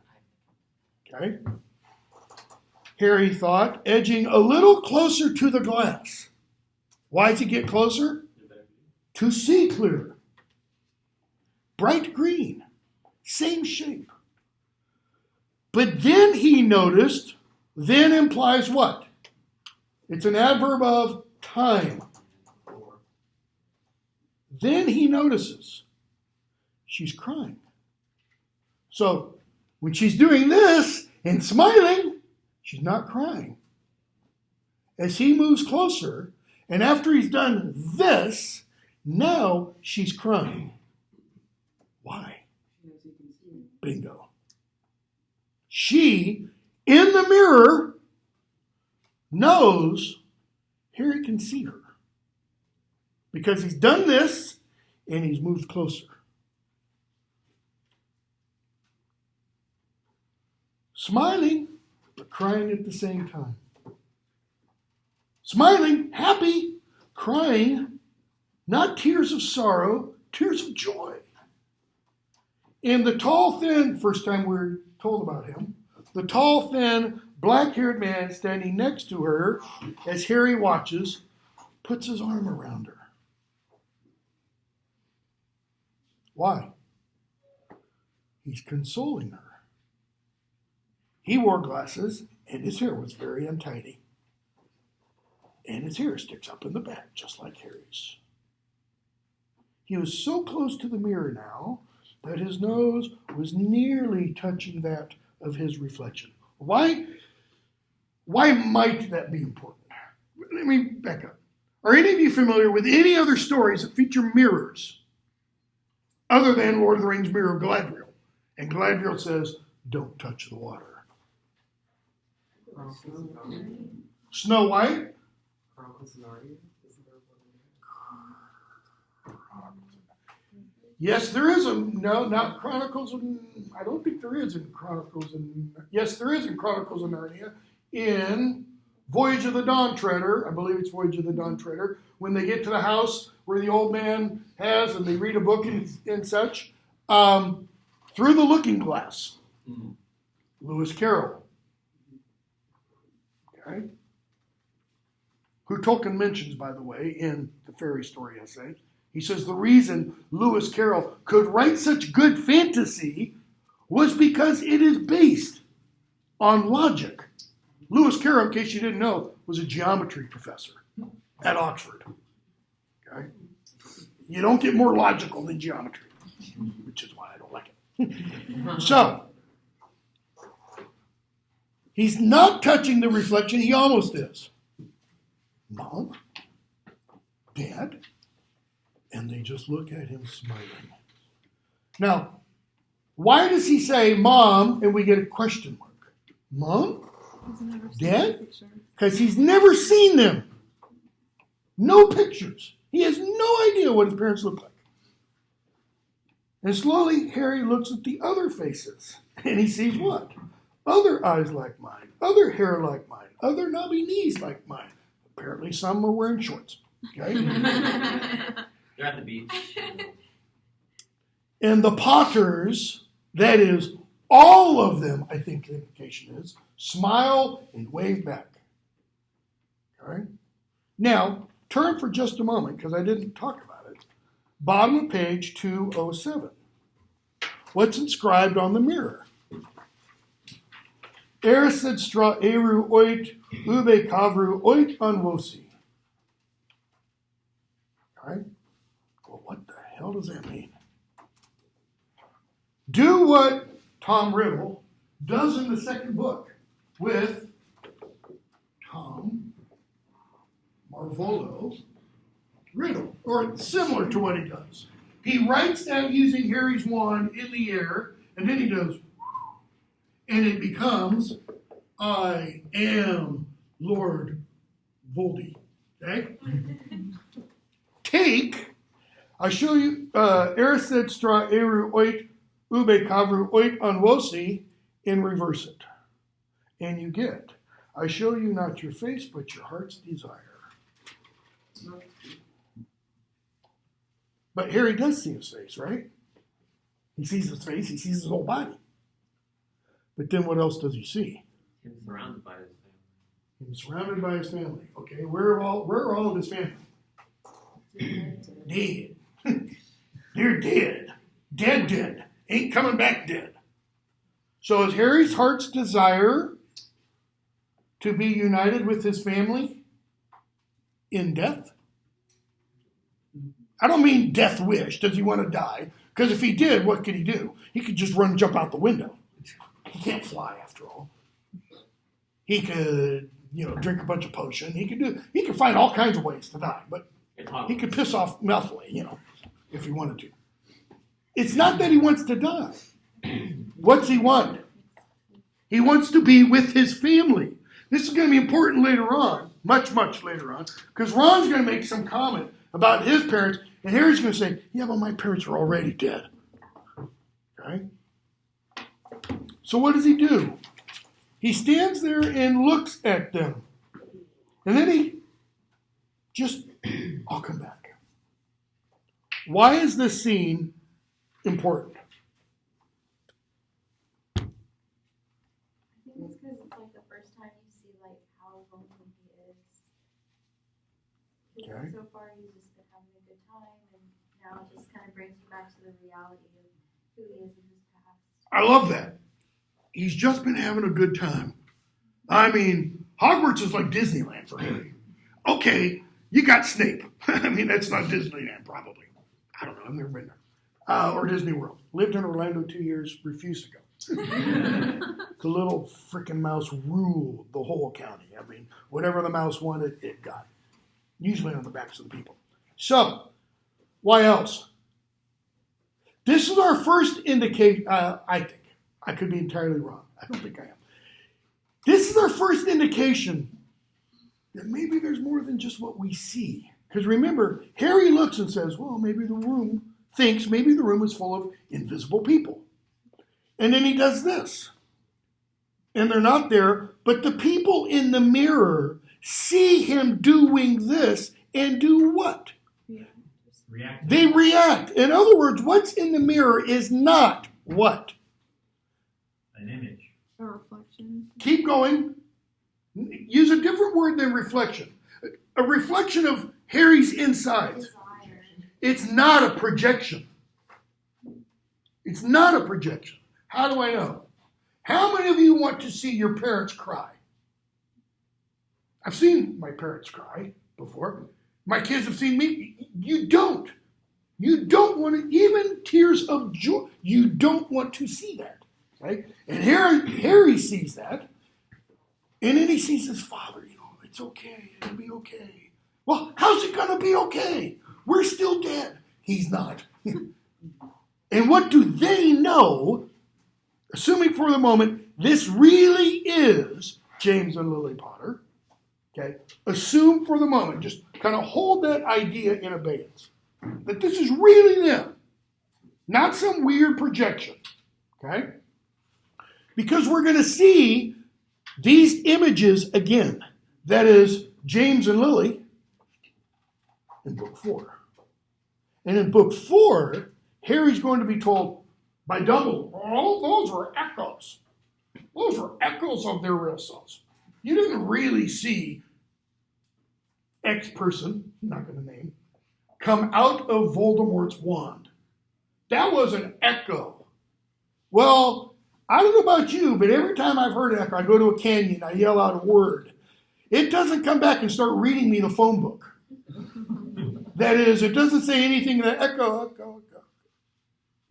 Okay? Harry thought, edging a little closer to the glass. Why did he get closer? To see clearer. Bright green. Same shape. But then he noticed, then implies what? It's an adverb of time. Then he notices she's crying. So when she's doing this and smiling, she's not crying. As he moves closer, and after he's done this, now she's crying. Why? Bingo. She, in the mirror, knows Harry can see her. Because he's done this, and he's moved closer. Smiling, but crying at the same time. Smiling, happy, crying, not tears of sorrow, tears of joy. And the tall, thin, first time we're told about him, the tall, thin, black-haired man standing next to her as Harry watches, puts his arm around her. Why? He's consoling her. He wore glasses, and his hair was very untidy. And his hair sticks up in the back, just like Harry's. He was so close to the mirror now that his nose was nearly touching that of his reflection. Why might that be important? Let me back up. Are any of you familiar with any other stories that feature mirrors other than Lord of the Rings Mirror of Galadriel? And Galadriel says, don't touch the water. Snow White? Yes, there is not Chronicles of, I don't think there is in Chronicles of, yes, there is in Chronicles of Narnia. In Voyage of the Dawn Treader, I believe it's Voyage of the Dawn Treader, when they get to the house where the old man has and they read a book and such, Through the Looking Glass, Lewis Carroll. Okay? Who Tolkien mentions, by the way, in the fairy story essay. He says the reason Lewis Carroll could write such good fantasy was because it is based on logic. Lewis Carroll, in case you didn't know, was a geometry professor at Oxford. Okay? You don't get more logical than geometry, which is why I don't like it. So, he's not touching the reflection, he almost is. Mom? Dad? And they just look at him smiling. Now, why does he say mom and we get a question mark? Mom? He's never seen Dad? a picture. Because he's never seen them. No pictures. He has no idea what his parents look like. And slowly, Harry looks at the other faces, and he sees what? Other eyes like mine, other hair like mine, other knobby knees like mine. Apparently, some are wearing shorts. Okay? They're at the beach. And the Potters, that is, all of them, I think the implication is, smile and wave back. Okay? Now, turn for just a moment, because I didn't talk about it. Bottom of page 207. What's inscribed on the mirror? Erisid stra eru oit ube kavru oit unwosi. Okay? Well, what the hell does that mean? Do what Tom Riddle does in the second book with Tom Marvolo Riddle, or similar to what he does. He writes that using Harry's wand in the air, and then he does, and it becomes, I am Lord Voldy. Okay? Take, I show you, Erisid stra eru oit ube kavru oit unwosi, and reverse it. And you get, I show you not your face, but your heart's desire. But Harry does see his face, right? He sees his face, he sees his whole body. But then what else does he see? Him surrounded by his family. He's surrounded by his family. Okay, where are all of his family? Dead. They're dead. Dead. Ain't coming back dead. So is Harry's heart's desire to be united with his family in death? I don't mean death wish. Does he want to die? Because if he did, what could he do? He could just run and jump out the window. He can't fly after all. He could, drink a bunch of potion. He could find all kinds of ways to die, but he could piss off Malfoy, if he wanted to. It's not that he wants to die. What's he want? He wants to be with his family. This is going to be important later on, much, much later on, because Ron's going to make some comment about his parents, and Harry's going to say, yeah, but my parents are already dead. Okay? So what does he do? He stands there and looks at them. And then I'll come back. Why is this scene important? I think it's because it's like the first time you see like how lonely he is. 'Cause Okay. so far he's just been having a good time, and now it just kind of brings you back to the reality of who he is in his past. I love that. He's just been having a good time. I mean, Hogwarts is like Disneyland for Harry. Okay, you got Snape. I mean, that's not Disneyland, probably. I don't know. I've never been there. Or Disney World. Lived in Orlando 2 years, refused to go. The little freaking mouse ruled the whole county. I mean, whatever the mouse wanted, it got. Usually on the backs of the people. So, why else? This is our first indication, I think. I could be entirely wrong. I don't think I am. This is our first indication that maybe there's more than just what we see. Because remember, Harry looks and says, well, maybe the room is full of invisible people. And then he does this. And they're not there, but the people in the mirror see him doing this and do what? React. They react. In other words, what's in the mirror is not what? An image. A reflection. Keep going. Use a different word than reflection. A reflection of Harry's insides. Desire. It's not a projection. It's not a projection. How do I know? How many of you want to see your parents cry? I've seen my parents cry before. My kids have seen me. You don't. You don't want to, even tears of joy, you don't want to see that. Right? And Harry sees that. And then he sees his father, it's okay, it'll be okay. Well, how's it going to be okay? We're still dead. He's not. And what do they know assuming for the moment this really is James and Lily Potter, okay, assume for the moment, just kind of hold that idea in abeyance, that this is really them, not some weird projection, okay? Because we're going to see these images again. That is James and Lily in book 4. And in book 4, Harry's going to be told by Dumbledore, oh, those were echoes. Those were echoes of their real selves. You didn't really see X person, I'm not going to name, come out of Voldemort's wand. That was an echo. Well, I don't know about you, but every time I've heard an echo, I go to a canyon, I yell out a word. It doesn't come back and start reading me the phone book. That is, it doesn't say anything that echo.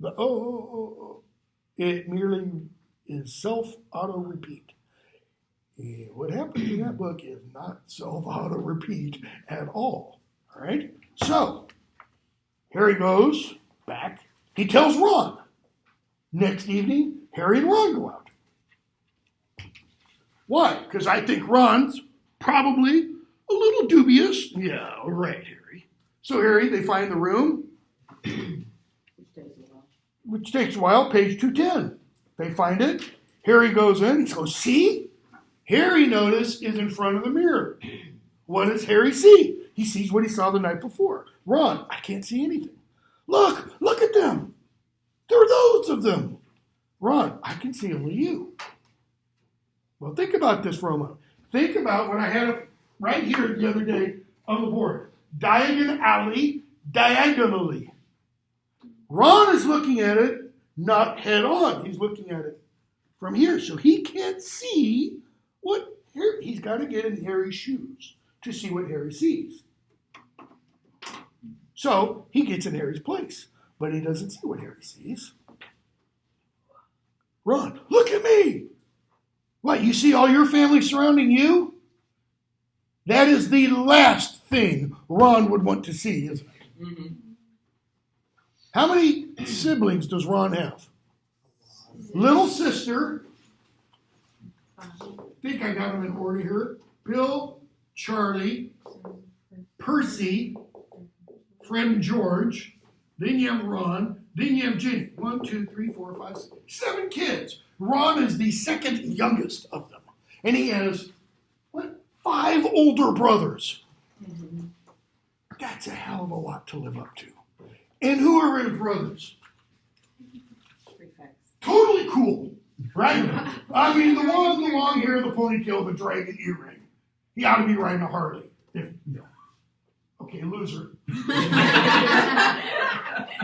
The oh. It merely is self-auto-repeat. What happens in that book is not self-auto-repeat at all. All right? So, Harry goes back. He tells Ron. Next evening, Harry and Ron go out. Why? Because I think Ron's probably a little dubious. Yeah, right, Harry. So, Harry, they find the room, which takes a while, page 210. They find it. Harry goes in. He goes, see? Harry, notice, is in front of the mirror. What does Harry see? He sees what he saw the night before. Ron, I can't see anything. Look at them. There are loads of them. Ron, I can see only you. Well, think about this for a moment. Think about what I had up right here the other day on the board. Diagonally. Ron is looking at it not head on. He's looking at it from here. So he can't see what Harry, he's got to get in Harry's shoes to see what Harry sees. So he gets in Harry's place, but he doesn't see what Harry sees. Ron, look at me. What, you see all your family surrounding you? That is the last thing Ron would want to see, isn't it? Mm-hmm. How many siblings does Ron have? Little sister. I think I got them in order here. Bill, Charlie, Percy, Fred and George. Then you have Ron. Then you have Ginny. 1, 2, 3, 4, 5, 6, 7 kids. Ron is the second youngest of them. And he has, 5 older brothers. Mm-hmm. That's a hell of a lot to live up to. And who are his brothers? Prefects. Totally cool, right? I mean, the one with the long hair, the ponytail, the dragon earring. He ought to be riding a Harley. Okay, loser.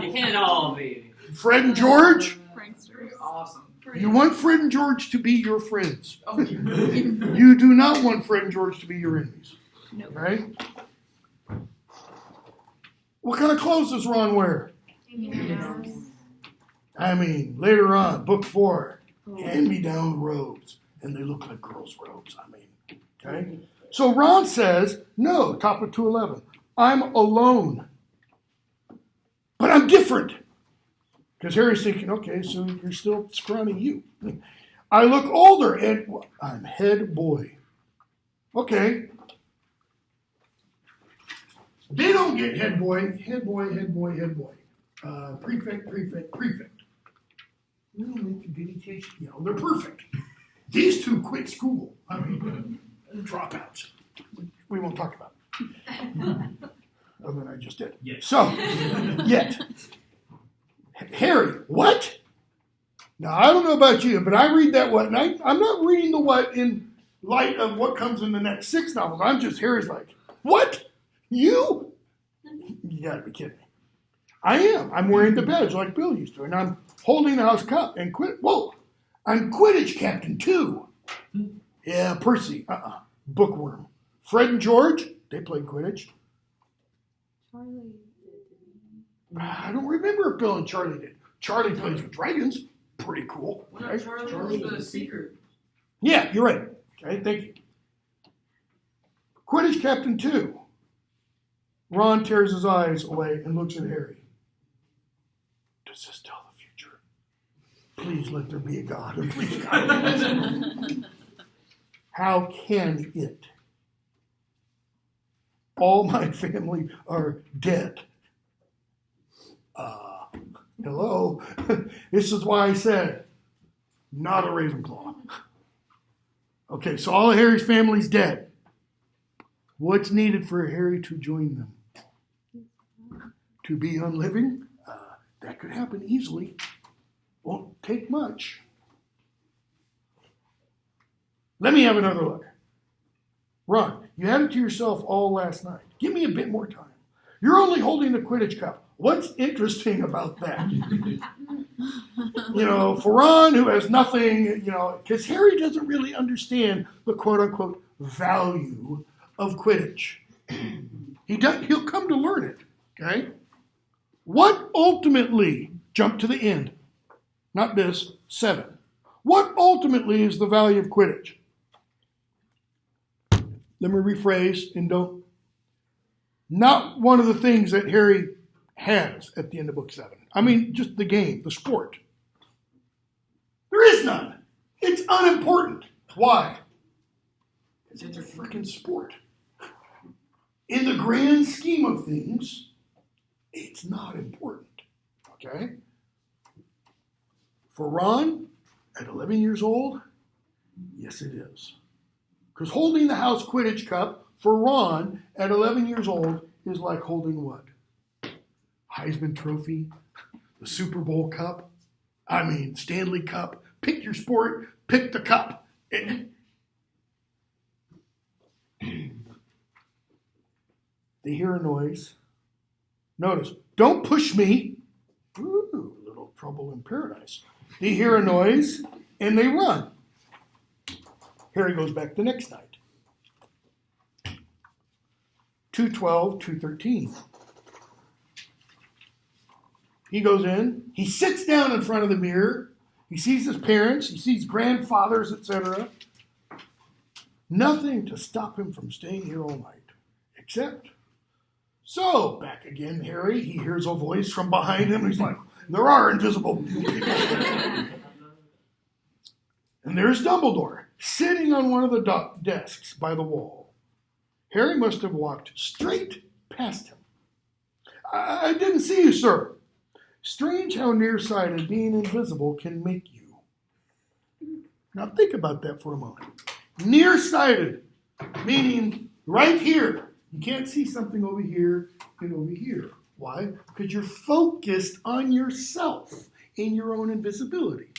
You can't all be. Fred and George? Pranksters. Awesome. You want Fred and George to be your friends. Oh, yeah. You do not want Fred and George to be your enemies. Nope. Right? What kind of clothes does Ron wear? Yeah. I mean, later on, book 4, hand-me-down robes. And they look like girls' robes, I mean. Okay? So Ron says, no, top of 211, I'm alone. But I'm different. Because Harry's thinking, okay, so you're still scrawny you. I look older and I'm head boy. Okay. They don't get head boy. Prefect. They're perfect. These two quit school. I mean, dropouts. We won't talk about it. Other than I just did. Yes. So, yet. Harry, what? Now, I don't know about you, but I read that what, and I'm not reading the what in light of what comes in the next 6 novels. I'm just, Harry's like, what? You? You gotta be kidding me. I am. I'm wearing the badge like Bill used to, and I'm holding the house cup and I'm Quidditch captain too. Yeah, Percy, bookworm. Fred and George, they played Quidditch. Charlie. I don't remember if Bill and Charlie did. Charlie plays with dragons. Pretty cool. Well, Right? Charlie was the seeker. Yeah, you're right. Okay, thank you. Quidditch captain 2. Ron tears his eyes away and looks at Harry. Does this tell the future? Please let there be a God, and please God. How can it? All my family are dead. Hello? This is why I said, not a Ravenclaw. Okay, so all of Harry's family's dead. What's needed for Harry to join them? To be unliving? That could happen easily. Won't take much. Let me have another look. Ron, you had it to yourself all last night. Give me a bit more time. You're only holding the Quidditch cup. What's interesting about that? For Ron, who has nothing, because Harry doesn't really understand the quote-unquote value of Quidditch. He'll come to learn it, okay? What ultimately, jump to the end, not this, 7. What ultimately is the value of Quidditch? Let me rephrase and not one of the things that Harry has at the end of book 7. I mean, just the game, the sport. There is none. It's unimportant. Why? Because it's a freaking sport. In the grand scheme of things, it's not important. Okay? For Ron, at 11 years old, yes it is. Because holding the house Quidditch cup for Ron at 11 years old is like holding what? Heisman Trophy, the Super Bowl cup, Stanley Cup. Pick your sport, pick the cup. They hear a noise. Notice, don't push me. Ooh, little trouble in paradise. They hear a noise and they run. Harry goes back the next night. 2:12, 2:13. He goes in. He sits down in front of the mirror. He sees his parents. He sees grandfathers, etc. Nothing to stop him from staying here all night. Except, so, back again, Harry. He hears a voice from behind him. He's like, there are invisible people. And there's Dumbledore, sitting on one of the desks by the wall. Harry must have walked straight past him. I didn't see you, sir. Strange how nearsighted being invisible can make you. Now think about that for a moment. Nearsighted, meaning right here. You can't see something over here and over here. Why? Because you're focused on yourself in your own invisibility.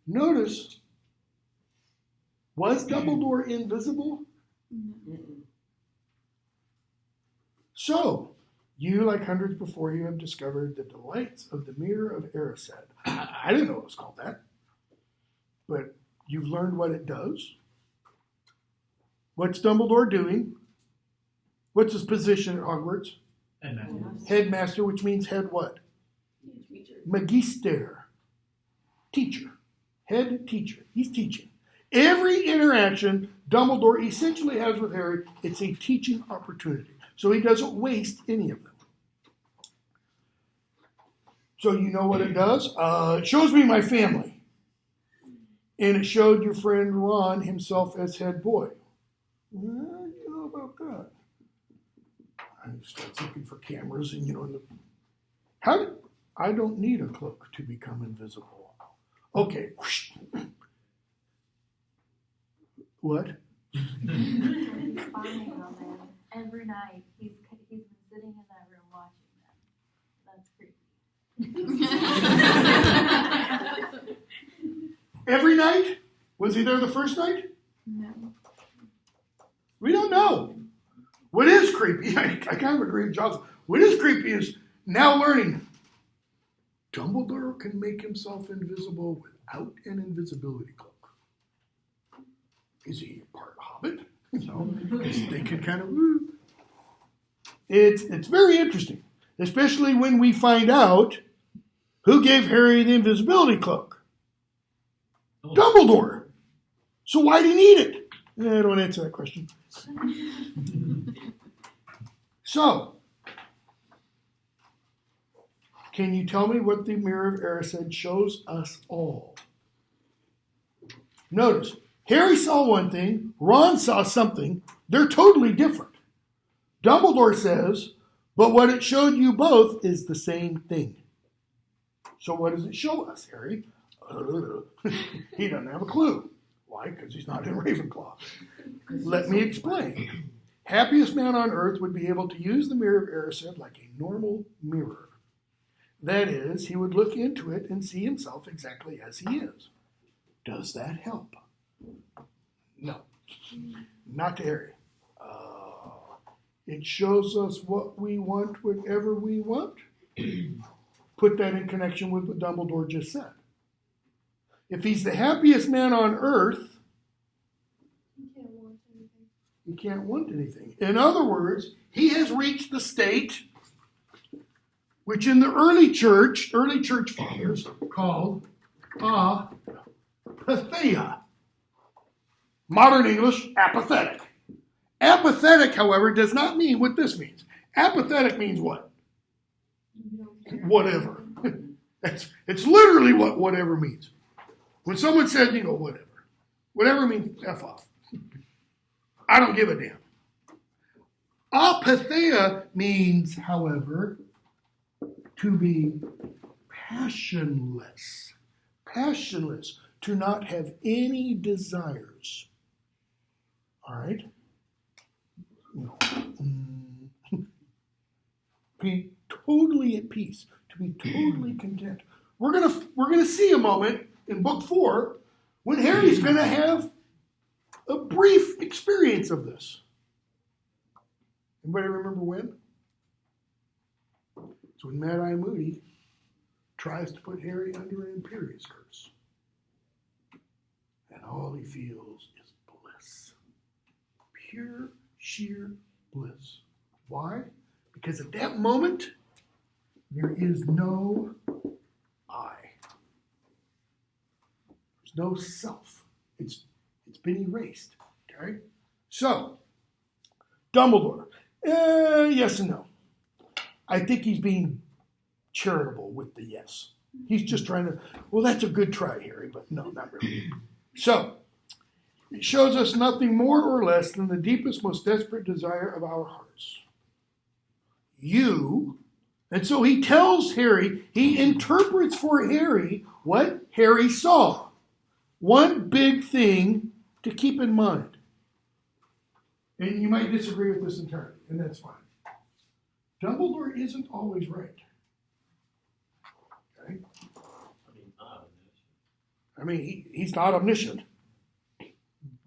Notice, was Dumbledore invisible? No. So, you, like hundreds before you, have discovered the delights of the Mirror of Erised. I didn't know it was called that. But you've learned what it does. What's Dumbledore doing? What's his position at Hogwarts? Headmaster. Headmaster, which means head what? Magister. Teacher. Head teacher. He's teaching. Every interaction Dumbledore essentially has with Harry, it's a teaching opportunity. So he doesn't waste any of them. So you know what it does? It shows me my family. And it showed your friend Ron himself as head boy. Well, you know about that. I start looking for cameras and I don't need a cloak to become invisible. Okay. What? He's spying on them every night. He's been sitting in that room watching them. That's creepy. Every night? Was he there the first night? No. We don't know. What is creepy, I kind of agree with Johnson. What is creepy is now learning Dumbledore can make himself invisible without an invisibility cloak. Is he part Hobbit? Because they can kind of... It's very interesting, especially when we find out who gave Harry the invisibility cloak. Dumbledore. So why did he need it? I don't answer that question. So, Can you tell me what the Mirror of Erised shows us all? Notice, Harry saw one thing, Ron saw something. They're totally different. Dumbledore says, but what it showed you both is the same thing. So what does it show us, Harry? He doesn't have a clue. Why? Because he's not in Ravenclaw. Let me explain. Happiest man on earth would be able to use the Mirror of Erised like a normal mirror. That is, he would look into it and see himself exactly as he is. Does that help? No. Not to Harry. It shows us what we want, whatever we want. Put that in connection with what Dumbledore just said. If he's the happiest man on earth, he can't want anything. In other words, he has reached the state which in the early church fathers called apatheia. Modern English, apathetic. Apathetic, however, does not mean what this means. Apathetic means what? Whatever. It's literally what whatever means. When someone says, you go, whatever. Whatever means F off. I don't give a damn. Apatheia means, however, to be passionless. Passionless. To not have any desires. All right? Be totally at peace. To be totally content. We're gonna see a moment in book 4 when Harry's gonna have a brief experience of this. Anybody remember when? It's when Mad Eye Moody tries to put Harry under an Imperius curse. And all he feels is bliss. Pure, sheer bliss. Why? Because at that moment, there is no I. There's no self. It's been erased. Okay? So, Dumbledore. Yes and no. I think he's being charitable with the yes. He's just trying to, well, that's a good try, Harry, but no, not really. So, it shows us nothing more or less than the deepest, most desperate desire of our hearts. You, and so he tells Harry, he interprets for Harry what Harry saw. One big thing to keep in mind. And you might disagree with this entirely, and that's fine. Dumbledore isn't always right. Okay? I mean, he's not omniscient.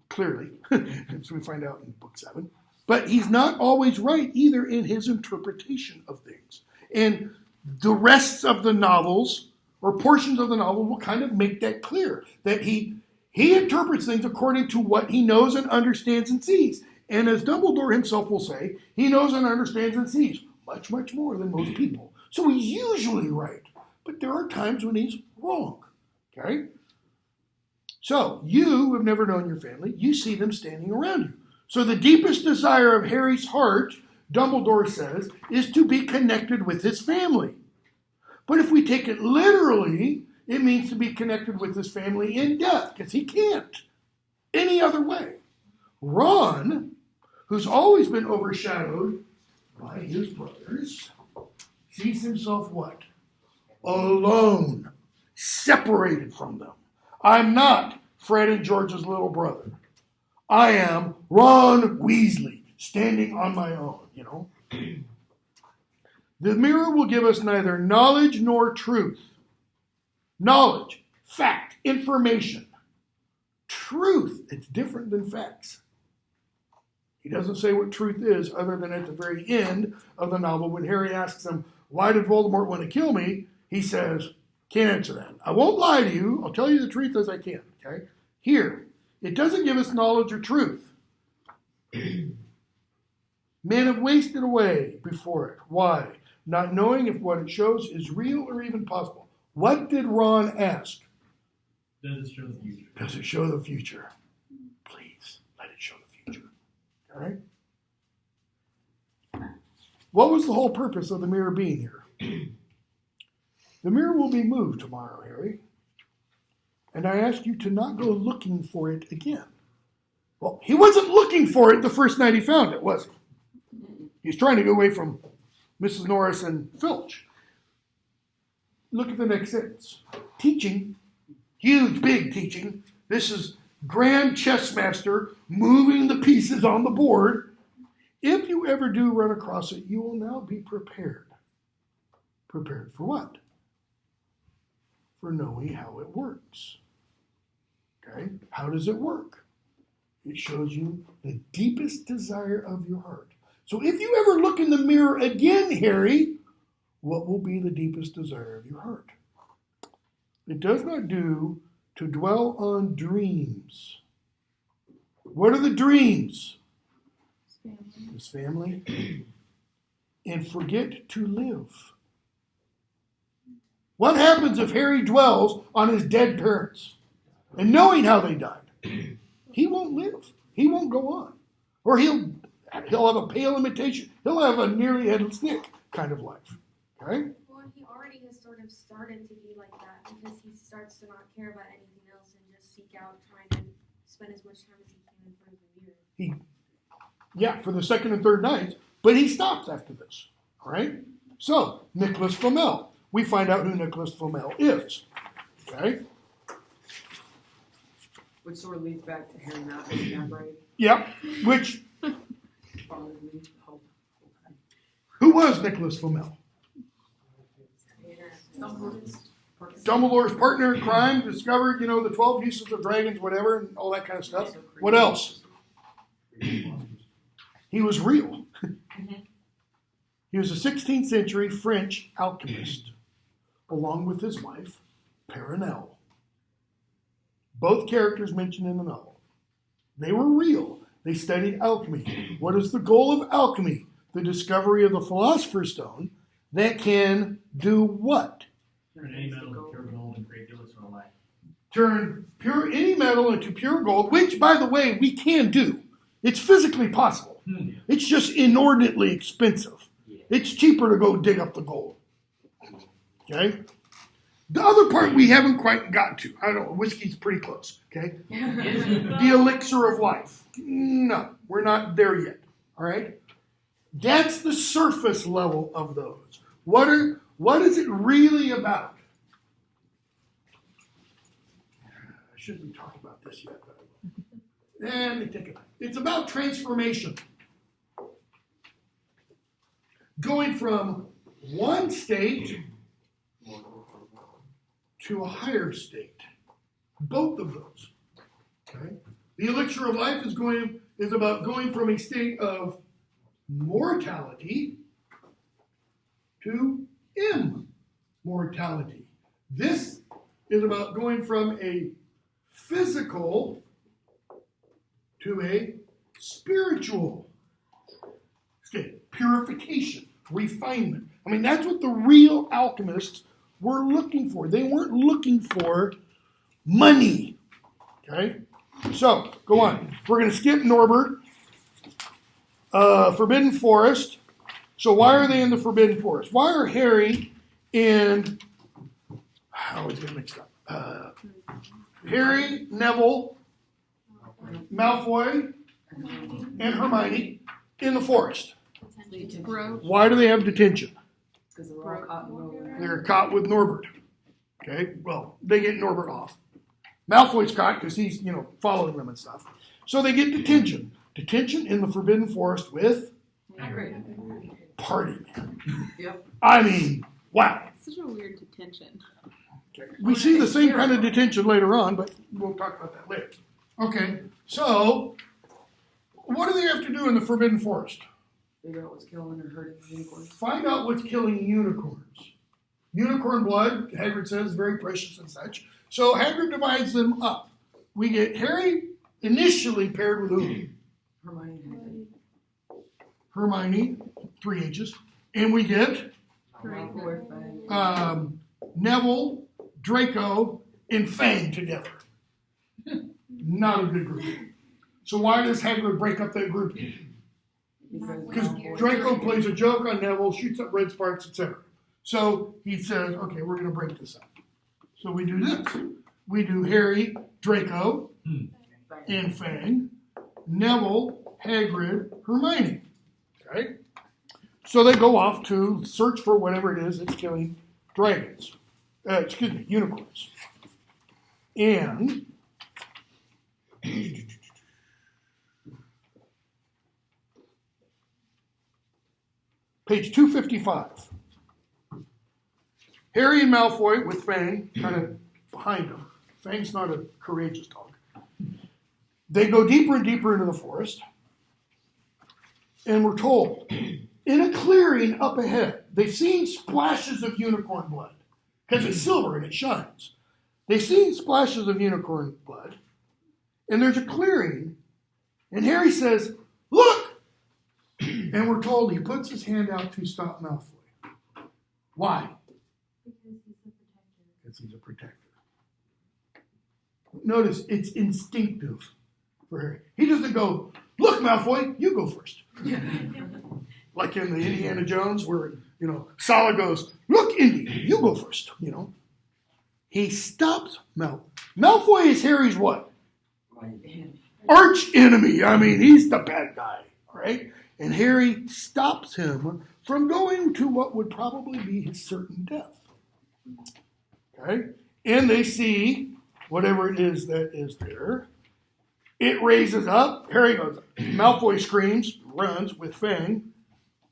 Clearly, as we find out in book 7. But he's not always right either in his interpretation of things. And the rest of the novels, or portions of the novel, will kind of make that clear. That he interprets things according to what he knows and understands and sees. And as Dumbledore himself will say, he knows and understands and sees much, much more than most people. So he's usually right. But there are times when he's wrong. Okay? So, you have never known your family. You see them standing around you. So the deepest desire of Harry's heart, Dumbledore says, is to be connected with his family. But if we take it literally, it means to be connected with his family in death, because he can't any other way. Ron, who's always been overshadowed by his brothers, sees himself what? Alone, separated from them. I'm not Fred and George's little brother. I am Ron Weasley, standing on my own, you know. The mirror will give us neither knowledge nor truth. Knowledge, fact, information. Truth, it's different than facts. He doesn't say what truth is other than at the very end of the novel when Harry asks him, why did Voldemort want to kill me? He says, can't answer that. I won't lie to you. I'll tell you the truth as I can. Okay? Here, it doesn't give us knowledge or truth. Men have wasted away before it. Why? Not knowing if what it shows is real or even possible. What did Ron ask? Does it show the future? Does it show the future? Please, let it show the future. All right? What was the whole purpose of the mirror being here? The mirror will be moved tomorrow, Harry. And I ask you to not go looking for it again. Well, he wasn't looking for it the first night he found it, was he? He's trying to get away from Mrs. Norris and Filch. Look at the next sentence. Teaching, huge, big teaching. This is grand chess master moving the pieces on the board. If you ever do run across it, you will now be prepared. Prepared for what? For knowing how it works. Okay? How does it work? It shows you the deepest desire of your heart. So if you ever look in the mirror again, Harry, what will be the deepest desire of your heart? It does not do to dwell on dreams. What are the dreams? His family. And forget to live. What happens if Harry dwells on his dead parents and knowing how they died? He won't live. He won't go on. Or he'll have a pale imitation. He'll have a nearly headless Nick kind of life. Okay? Well, he already has sort of started to be like that because he starts to not care about anything else and just seek out trying to spend as much time as he can in front of the mirror. Yeah, for the second and third nights. But he stops after this. All right? So, Nicholas Flamel. We find out who Nicholas Flamel is. Okay? Which sort of leads back to Harry not being that brave. Yep. Which, Bothers me the whole time. who was Nicholas Flamel? Dumbledore's partner in crime, discovered, the 12 uses of dragons, whatever, and all that kind of stuff. What else? He was real. He was a 16th century French alchemist, along with his wife, Perenelle. Both characters mentioned in the novel. They were real. They studied alchemy. What is the goal of alchemy? The discovery of the Philosopher's Stone that can do what? Turn any metal into pure gold and create eternal life. Turn any metal into pure gold, which, by the way, we can do. It's physically possible. It's just inordinately expensive. It's cheaper to go dig up the gold. Okay? The other part we haven't quite got to. I don't know, whiskey's pretty close. Okay? The elixir of life. No, we're not there yet. All right? That's the surface level of those. What is it really about? I shouldn't be talking about this yet, but I will. Let me think about it. It's about transformation. Going from one state to a higher state. Both of those. Okay? The elixir of life is about going from a state of mortality to immortality. This is about going from a physical to a spiritual state. Purification, refinement. I mean, that's what the real alchemists were looking for. They weren't looking for money. Okay? So, go on. We're going to skip Norbert. Forbidden Forest. So why are they in the Forbidden Forest? Why are Harry and... I always get mixed up. Harry, Neville, Malfoy, and Hermione in the forest? Bro. Why do they have detention? Because they're all caught in Norbert. They're caught with Norbert. Okay, well, they get Norbert off. Malfoy's caught because he's, following them and stuff. So they get detention. Detention in the Forbidden Forest with party. Yep. I mean, wow. It's such a weird detention. Okay. We see the same kind of detention later on, but we'll talk about that later. Okay, so what do they have to do in the Forbidden Forest? Figure out what's killing or hurting unicorns. Find out what's killing unicorns. Unicorn blood, Hagrid says, very precious and such. So Hagrid divides them up. We get Harry initially paired with who? Hermione, 3 H's. And we get Neville, Draco, and Fang together. Not a good group. So why does Hagrid break up that group? Because Draco plays a joke on Neville, shoots up red sparks, etc. So he says, okay, we're going to break this up. So we do this. We do Harry, Draco, and Fang, Neville, Hagrid, Hermione. Okay? So they go off to search for whatever it is that's killing dragons. Unicorns. And page 255. Harry and Malfoy with Fang kind of behind them. Fang's not a courageous dog. They go deeper and deeper into the forest. And we're told, in a clearing up ahead, they've seen splashes of unicorn blood. Because it's silver and it shines. They've seen splashes of unicorn blood. And there's a clearing. And Harry says, look! And we're told he puts his hand out to stop Malfoy. Why? Because he's a protector. Notice, it's instinctive for Harry. He doesn't go, look, Malfoy, you go first. Like in the Indiana Jones where, Sala goes, look, Indy, you go first, He stops Malfoy. Malfoy is Harry's what? Arch enemy. I mean, he's the bad guy, right? And Harry stops him from going to what would probably be his certain death. Okay? And they see whatever it is that is there. It raises up. Harry goes. Malfoy screams, runs with Fang.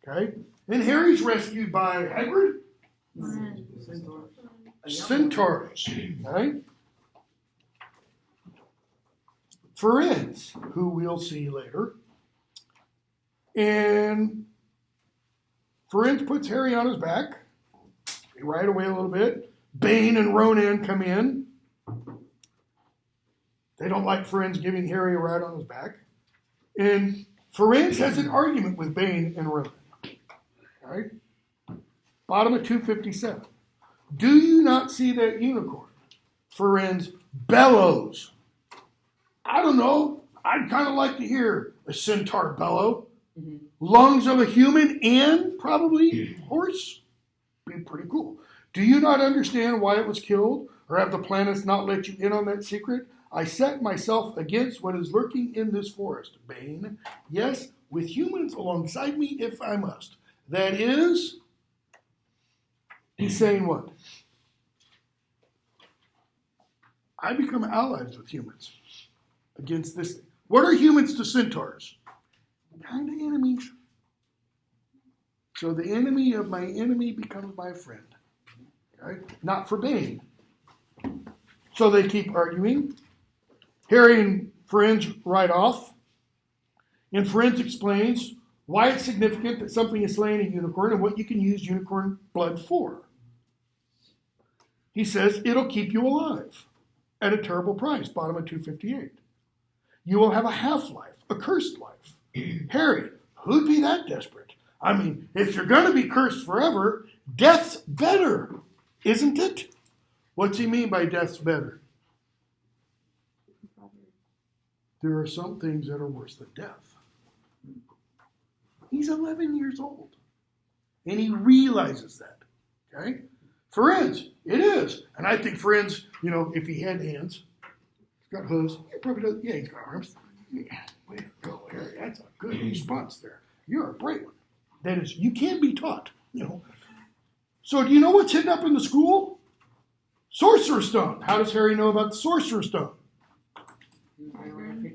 Okay? And Harry's rescued by Hagrid. Centaurs. Okay? Firenze, who we'll see later. And Firenze puts Harry on his back. They ride away a little bit. Bane and Ronan come in. They don't like Firenze giving Harry a ride on his back. And Firenze has an argument with Bane and Ronan. All right? Bottom of 257. Do you not see that unicorn? Firenze bellows. I don't know. I'd kind of like to hear a centaur bellow. Mm-hmm. Lungs of a human and probably horse. Be pretty cool. Do you not understand why it was killed? Or have the planets not let you in on that secret? I set myself against what is lurking in this forest. Bane, yes, with humans alongside me if I must. That is, he's saying what? I become allies with humans against this thing. What are humans to centaurs? Kind of enemies. So the enemy of my enemy becomes my friend. Okay? Not for Bane. So they keep arguing. Harry and Firenze ride off. And Firenze explains why it's significant that something is slaying a unicorn and what you can use unicorn blood for. He says it'll keep you alive at a terrible price, bottom of 258. You will have a half-life, a cursed life. Harry, who'd be that desperate? I mean, if you're going to be cursed forever, death's better, isn't it? What's he mean by death's better? There are some things that are worse than death. He's 11 years old. And he realizes that. Okay? Firenze, it is. And I think Firenze, if he had hands, he's got hooves, he probably does. Yeah, he's got arms. Yeah, way to go, Harry. That's a good response there. You're a bright one. That is, you can be taught, So do you know what's hidden up in the school? Sorcerer's Stone. How does Harry know about the Sorcerer's Stone?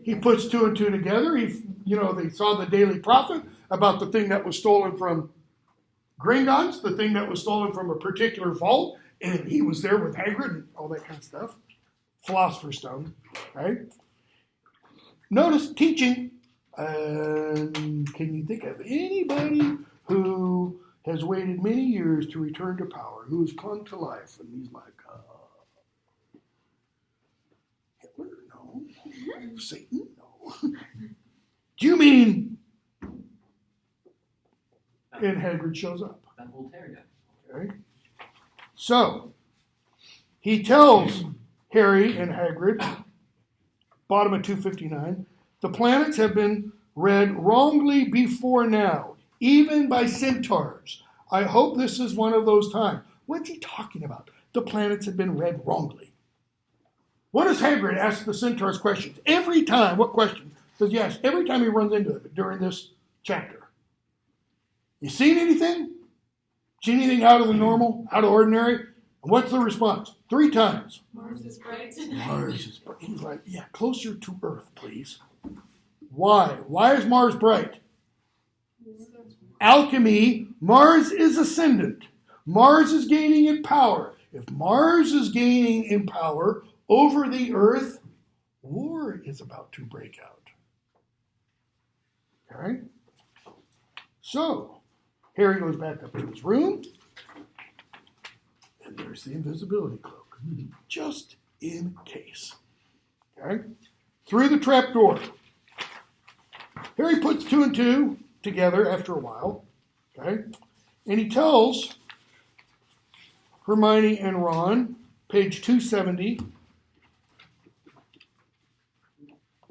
He puts two and two together. They saw the Daily Prophet about the thing that was stolen from Gringotts, the thing that was stolen from a particular vault, and he was there with Hagrid and all that kind of stuff. Philosopher's Stone, right? Notice teaching. Can you think of anybody who has waited many years to return to power, who has clung to life, and he's like, Hitler? No. Satan? No. Do you mean? And Hagrid shows up. That Voltaire guy. Okay. So, he tells Harry and Hagrid, bottom of 259, the planets have been read wrongly before now, even by centaurs. I hope this is one of those times. What's he talking about? The planets have been read wrongly. What does Hagrid ask the centaurs questions? Every time, what question does he ask? Every time he runs into it during this chapter. You seen anything? Seen anything out of the normal, out of ordinary? And what's the response? 3 times. Mars is bright. Mars is bright. He's like, yeah, closer to Earth, please. Why? Why is Mars bright? Alchemy. Mars is ascendant. Mars is gaining in power. If Mars is gaining in power over the Earth, war is about to break out. Okay? So, Harry goes back up to his room, and there's the invisibility cloak, just in case. Okay? Through the trap door. Harry puts 2 and 2 together after a while, okay? And he tells Hermione and Ron, page 270,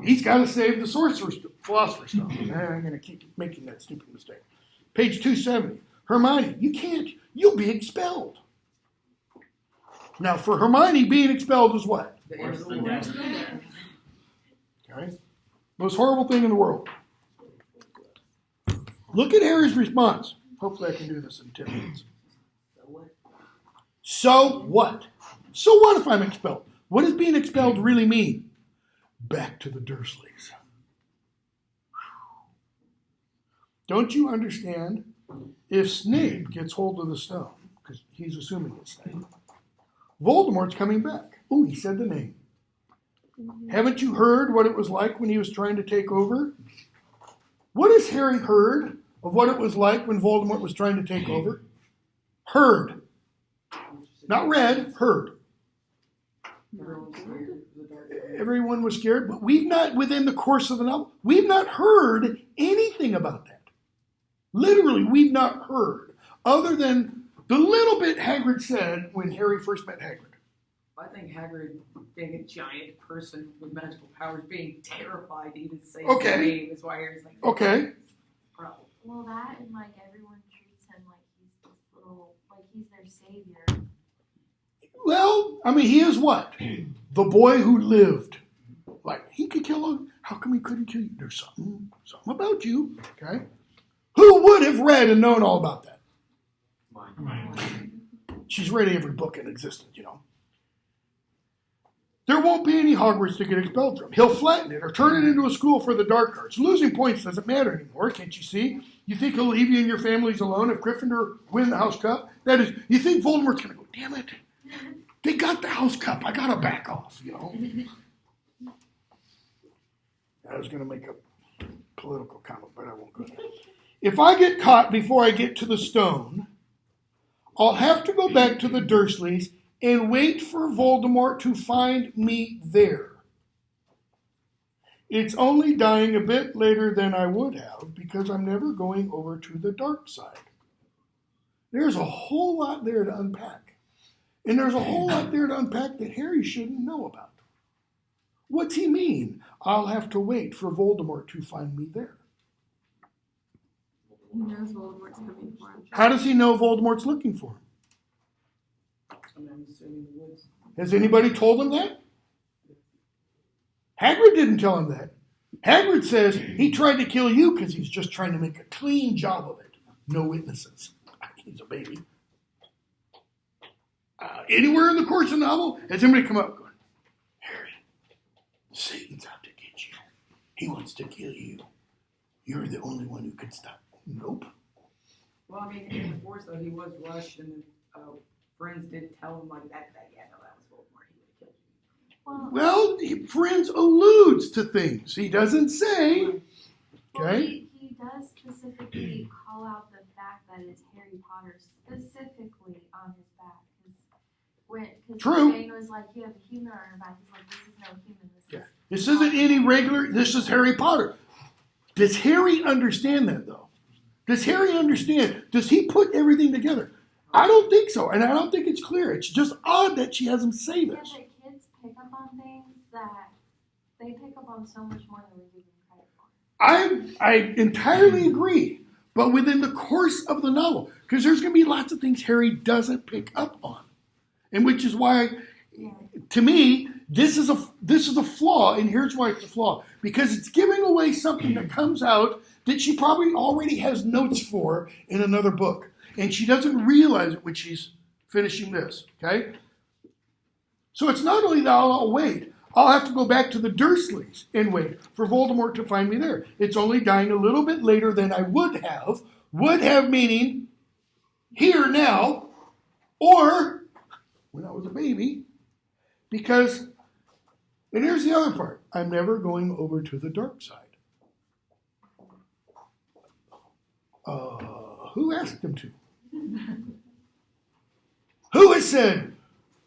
he's got to save the Philosopher's Stone. I'm going to keep making that stupid mistake. Page 270. Hermione, you can't. You'll be expelled. Now, for Hermione, being expelled is what? The end of the world. Okay? Most horrible thing in the world. Look at Harry's response. Hopefully I can do this in 10 minutes. So what? So what if I'm expelled? What does being expelled really mean? Back to the Dursleys. Don't you understand? If Snape gets hold of the stone, because he's assuming it's Snape, Voldemort's coming back. Oh, he said the name. Haven't you heard what it was like when he was trying to take over? What has Harry heard of what it was like when Voldemort was trying to take over? Heard. Not read, heard. Everyone was scared, but we've not, within the course of the novel, we've not heard anything about that. Literally, we've not heard, other than the little bit Hagrid said when Harry first met Hagrid. I think Hagrid, being a giant person with magical powers, being terrified to even say his name is why Harry's like, Okay. Problem. Well, that and like everyone treats him like he's this little, like he's their savior. Well, I mean, he is what? The boy who lived. Like, he could kill him. How come he couldn't kill you? There's something about you. Okay? Who would have read and known all about that? She's read every book in existence, you know. There won't be any Hogwarts to get expelled from. He'll flatten it or turn it into a school for the dark arts. Losing points doesn't matter anymore, can't you see? You think he'll leave you and your families alone if Gryffindor win the House Cup? That is, you think Voldemort's going to go, damn it, they got the House Cup. I got to back off, you know. I was going to make a political comment, but I won't go there. If I get caught before I get to the stone, I'll have to go back to the Dursleys and wait for Voldemort to find me there. It's only dying a bit later than I would have because I'm never going over to the dark side. There's a whole lot there to unpack. And there's a whole lot there to unpack that Harry shouldn't know about. What's he mean? I'll have to wait for Voldemort to find me there. He knows Voldemort's coming for him. How does he know Voldemort's looking for him? I'm assuming the woods. Has anybody told him that? Hagrid didn't tell him that. Hagrid says he tried to kill you because he's just trying to make a clean job of it. No witnesses. He's a baby. Anywhere in the course of the novel, has anybody come up going, Harry, Satan's out to get you. He wants to kill you. You're the only one who can stop. Nope. Well, I mean, in the force, though, he was rushed, and friends did tell him, like, that was Voldemort. He would have killed you. Well, Friends alludes to things. He doesn't say. Well, Okay? he does specifically call out the fact that it's Harry Potter specifically on his back. Because True. Jane was like, you have a human on your back. He's like, this is no human. Yeah. This isn't any regular, this is Harry Potter. Does Harry understand that, though? Does Harry understand? Does he put everything together? I don't think so, and I don't think it's clear. It's just odd that she has him say Yeah, this. but kids pick up on things that they pick up on so much more than we give them credit for. I entirely agree, but within the course of the novel, because there's going to be lots of things Harry doesn't pick up on, and which is why, to me, this is a flaw, and here's why it's a flaw, because it's giving away something that comes out that she probably already has notes for in another book, and she doesn't realize it when she's finishing this. Okay, so it's not only that I'll wait. I'll have to go back to the Dursleys and wait for Voldemort to find me there. It's only dying a little bit later than I would have. Would have meaning here now, or when I was a baby, because, and here's the other part, I'm never going over to the dark side. Who asked him to? Who has said,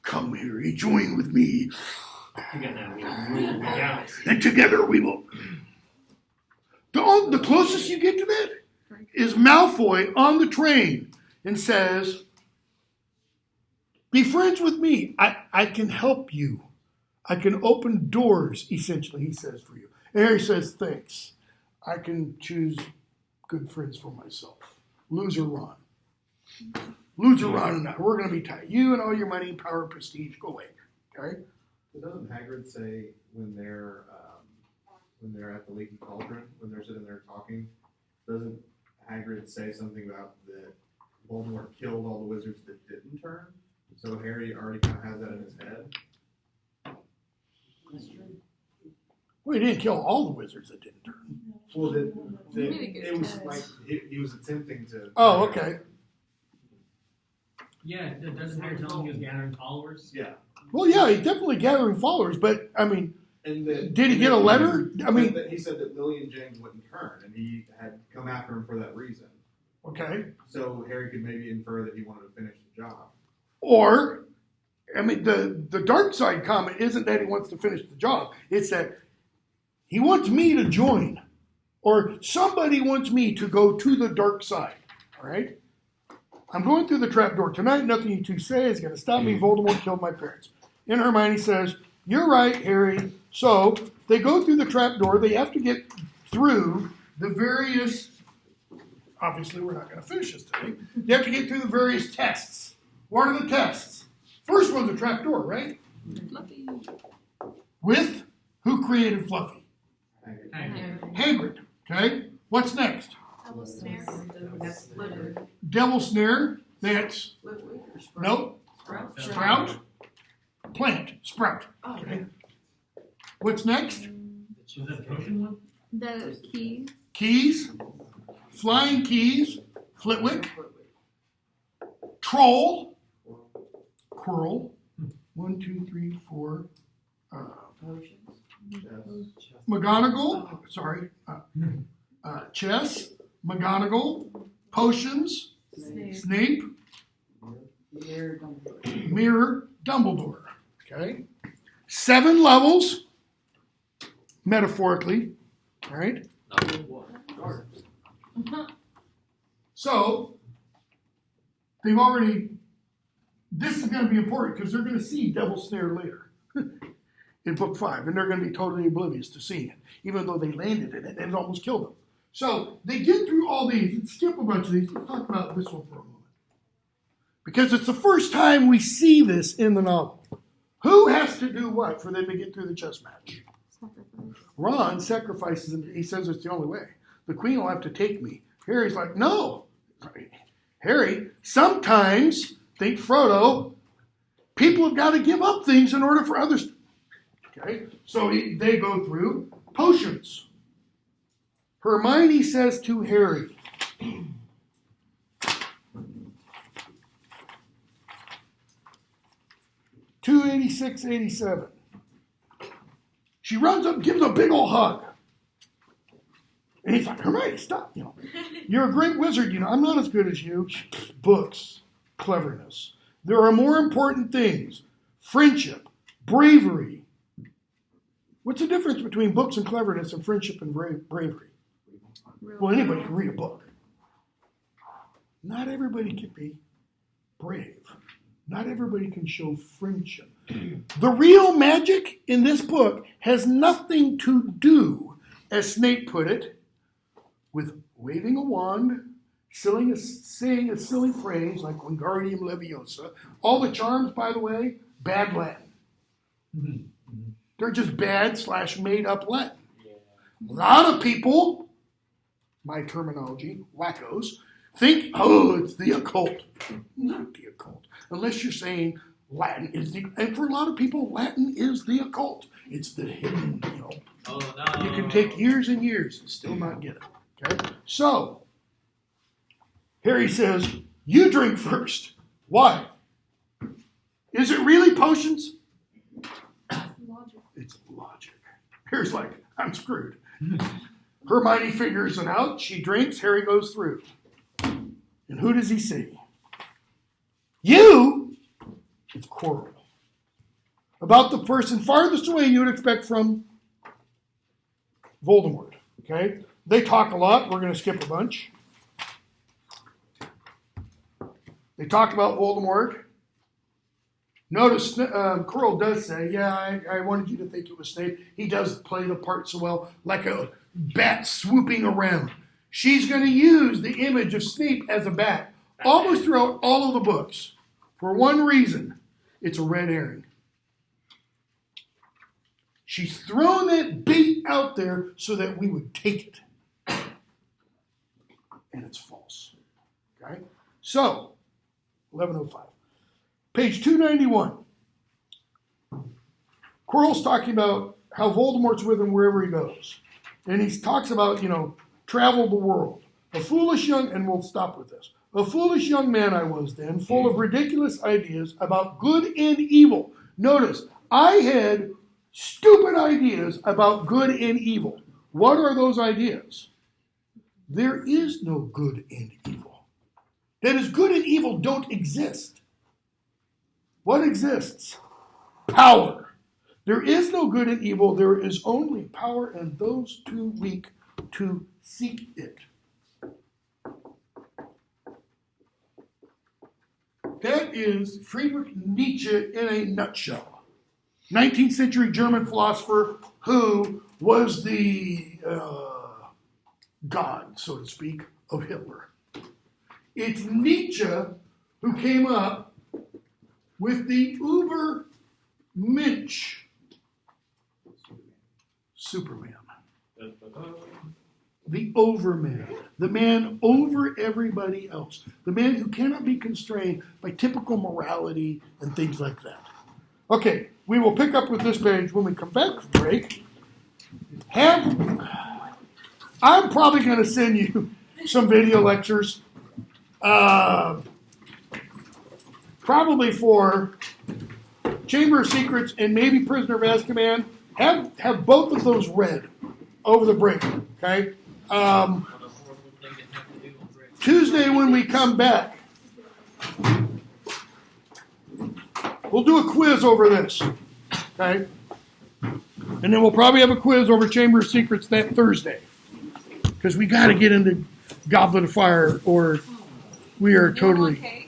come Harry, join with me, Together we rule the galaxy. and together we will. The closest you get to that is Malfoy on the train and says, be friends with me. I can help you. I can open doors, essentially, he says, for you. And Harry says, thanks. I can choose good friends for myself. Loser Ron. Loser Ron and I. We're going to be tight. You and all your money, power, prestige, go away. Okay? But doesn't Hagrid say when they're at the Leaky Cauldron, when they're sitting there talking, doesn't Hagrid say something about that Voldemort killed all the wizards that didn't turn? So Harry already kind of has that in his head. That's true. Well, he didn't kill all the wizards that didn't turn. Well, He made a good it was test. like he was attempting to. Oh, okay. Yeah, doesn't Harry tell him he was gathering followers? Yeah. Well, yeah, he's definitely gathering followers, but, I mean, And that, did he get a letter? I mean, he said that Lily and James wouldn't turn, and he had come after him for that reason. okay. So Harry could maybe infer that he wanted to finish the job. Or, I mean, the dark side comment isn't that he wants to finish the job. It's that he wants me to join. Or somebody wants me to go to the dark side. All right? I'm going through the trapdoor. Tonight, nothing you two say is going to stop me. Voldemort killed my parents. And Hermione says, you're right, Harry. So they go through the trapdoor. They have to get through the various, obviously we're not going to finish this today. They have to get through the various tests. What are the tests? First one's a trapdoor, right? Fluffy. With who created Fluffy? Hagrid. Hagrid. Okay. What's next? Double snare. That's Flitwick. Devil Snare. That's, Flitwick or Sprout? nope, Sprout? Sprout. Plant. Sprout. Oh, Okay. What's next? Was that the potion one? The keys. Keys. Flying Keys. Flitwick. Flitwick. Troll. Quirrell. 1, 2, 3, 4. Potions. McGonagall. Sorry. Chess. McGonagall. Potions. Snape. Mirror Dumbledore. Mirror. Dumbledore. Okay. 7 levels. Metaphorically. All right. So, they've already, this is going to be important because they're going to see Devil Snare later in book 5, and they're going to be totally oblivious to seeing it, even though they landed in it and it almost killed them. So, they get through all these and skip a bunch of these. Let's talk about this one for a moment. Because it's the first time we see this in the novel. Who has to do what for them to get through the chess match? Sacrifice. Ron sacrifices him. He says it's the only way. The queen will have to take me. Harry's like, no. Harry, sometimes, think Frodo, people have got to give up things in order for others. Okay, so they go through potions. Hermione says to Harry, 286-87. She runs up, gives him a big old hug. And he's like, Hermione, stop. You're a great wizard. I'm not as good as you. Books, cleverness. There are more important things. Friendship, bravery. What's the difference between books and cleverness and friendship and bravery? Well, anybody can read a book. Not everybody can be brave. Not everybody can show friendship. The real magic in this book has nothing to do, as Snape put it, with waving a wand saying a silly phrase like Wingardium Leviosa. All the charms, by the way, bad Latin. They're just bad / made up Latin. A lot of people, my terminology, wackos, think, oh, it's the occult. Not the occult. Unless you're saying Latin is the, and for a lot of people, Latin is the occult. It's the hidden, Oh no. You can take years and years and still not get it. Okay? So, Harry says, you drink first. Why? Is it really potions? Logic. It's logic. Harry's like, I'm screwed. Hermione figures it out. She drinks. Harry goes through. And who does he see? You! It's Quirrell. About the person farthest away you would expect from Voldemort. Okay? They talk a lot. We're going to skip a bunch. They talk about Voldemort. Notice Quirrell does say, yeah, I wanted you to think it was Snape. He does play the part so well, like a bat swooping around. She's going to use the image of Snape as a bat almost throughout all of the books. For one reason, it's a red herring. She's thrown that bait out there so that we would take it. And it's false. Okay? So, 1105. Page 291. Quirrell's talking about how Voldemort's with him wherever he goes. And he talks about, travel the world. A foolish young, and we'll stop with this. A foolish young man I was then, full of ridiculous ideas about good and evil. Notice, I had stupid ideas about good and evil. What are those ideas? There is no good and evil. That is, good and evil don't exist. What exists? Power. There is no good and evil. There is only power, and those too weak to seek it. That is Friedrich Nietzsche in a nutshell. 19th century German philosopher who was the god, so to speak, of Hitler. It's Nietzsche who came up with the uber Mensch, Superman. The overman, the man over everybody else, the man who cannot be constrained by typical morality and things like that. Okay, we will pick up with this page when we come back from break. I'm probably going to send you some video lectures, probably for Chamber of Secrets and maybe Prisoner of Azkaban. Have both of those read over the break, okay? Tuesday when we come back, we'll do a quiz over this, okay? And then we'll probably have a quiz over Chamber of Secrets that Thursday, because we got to get into Goblet of Fire or we are totally...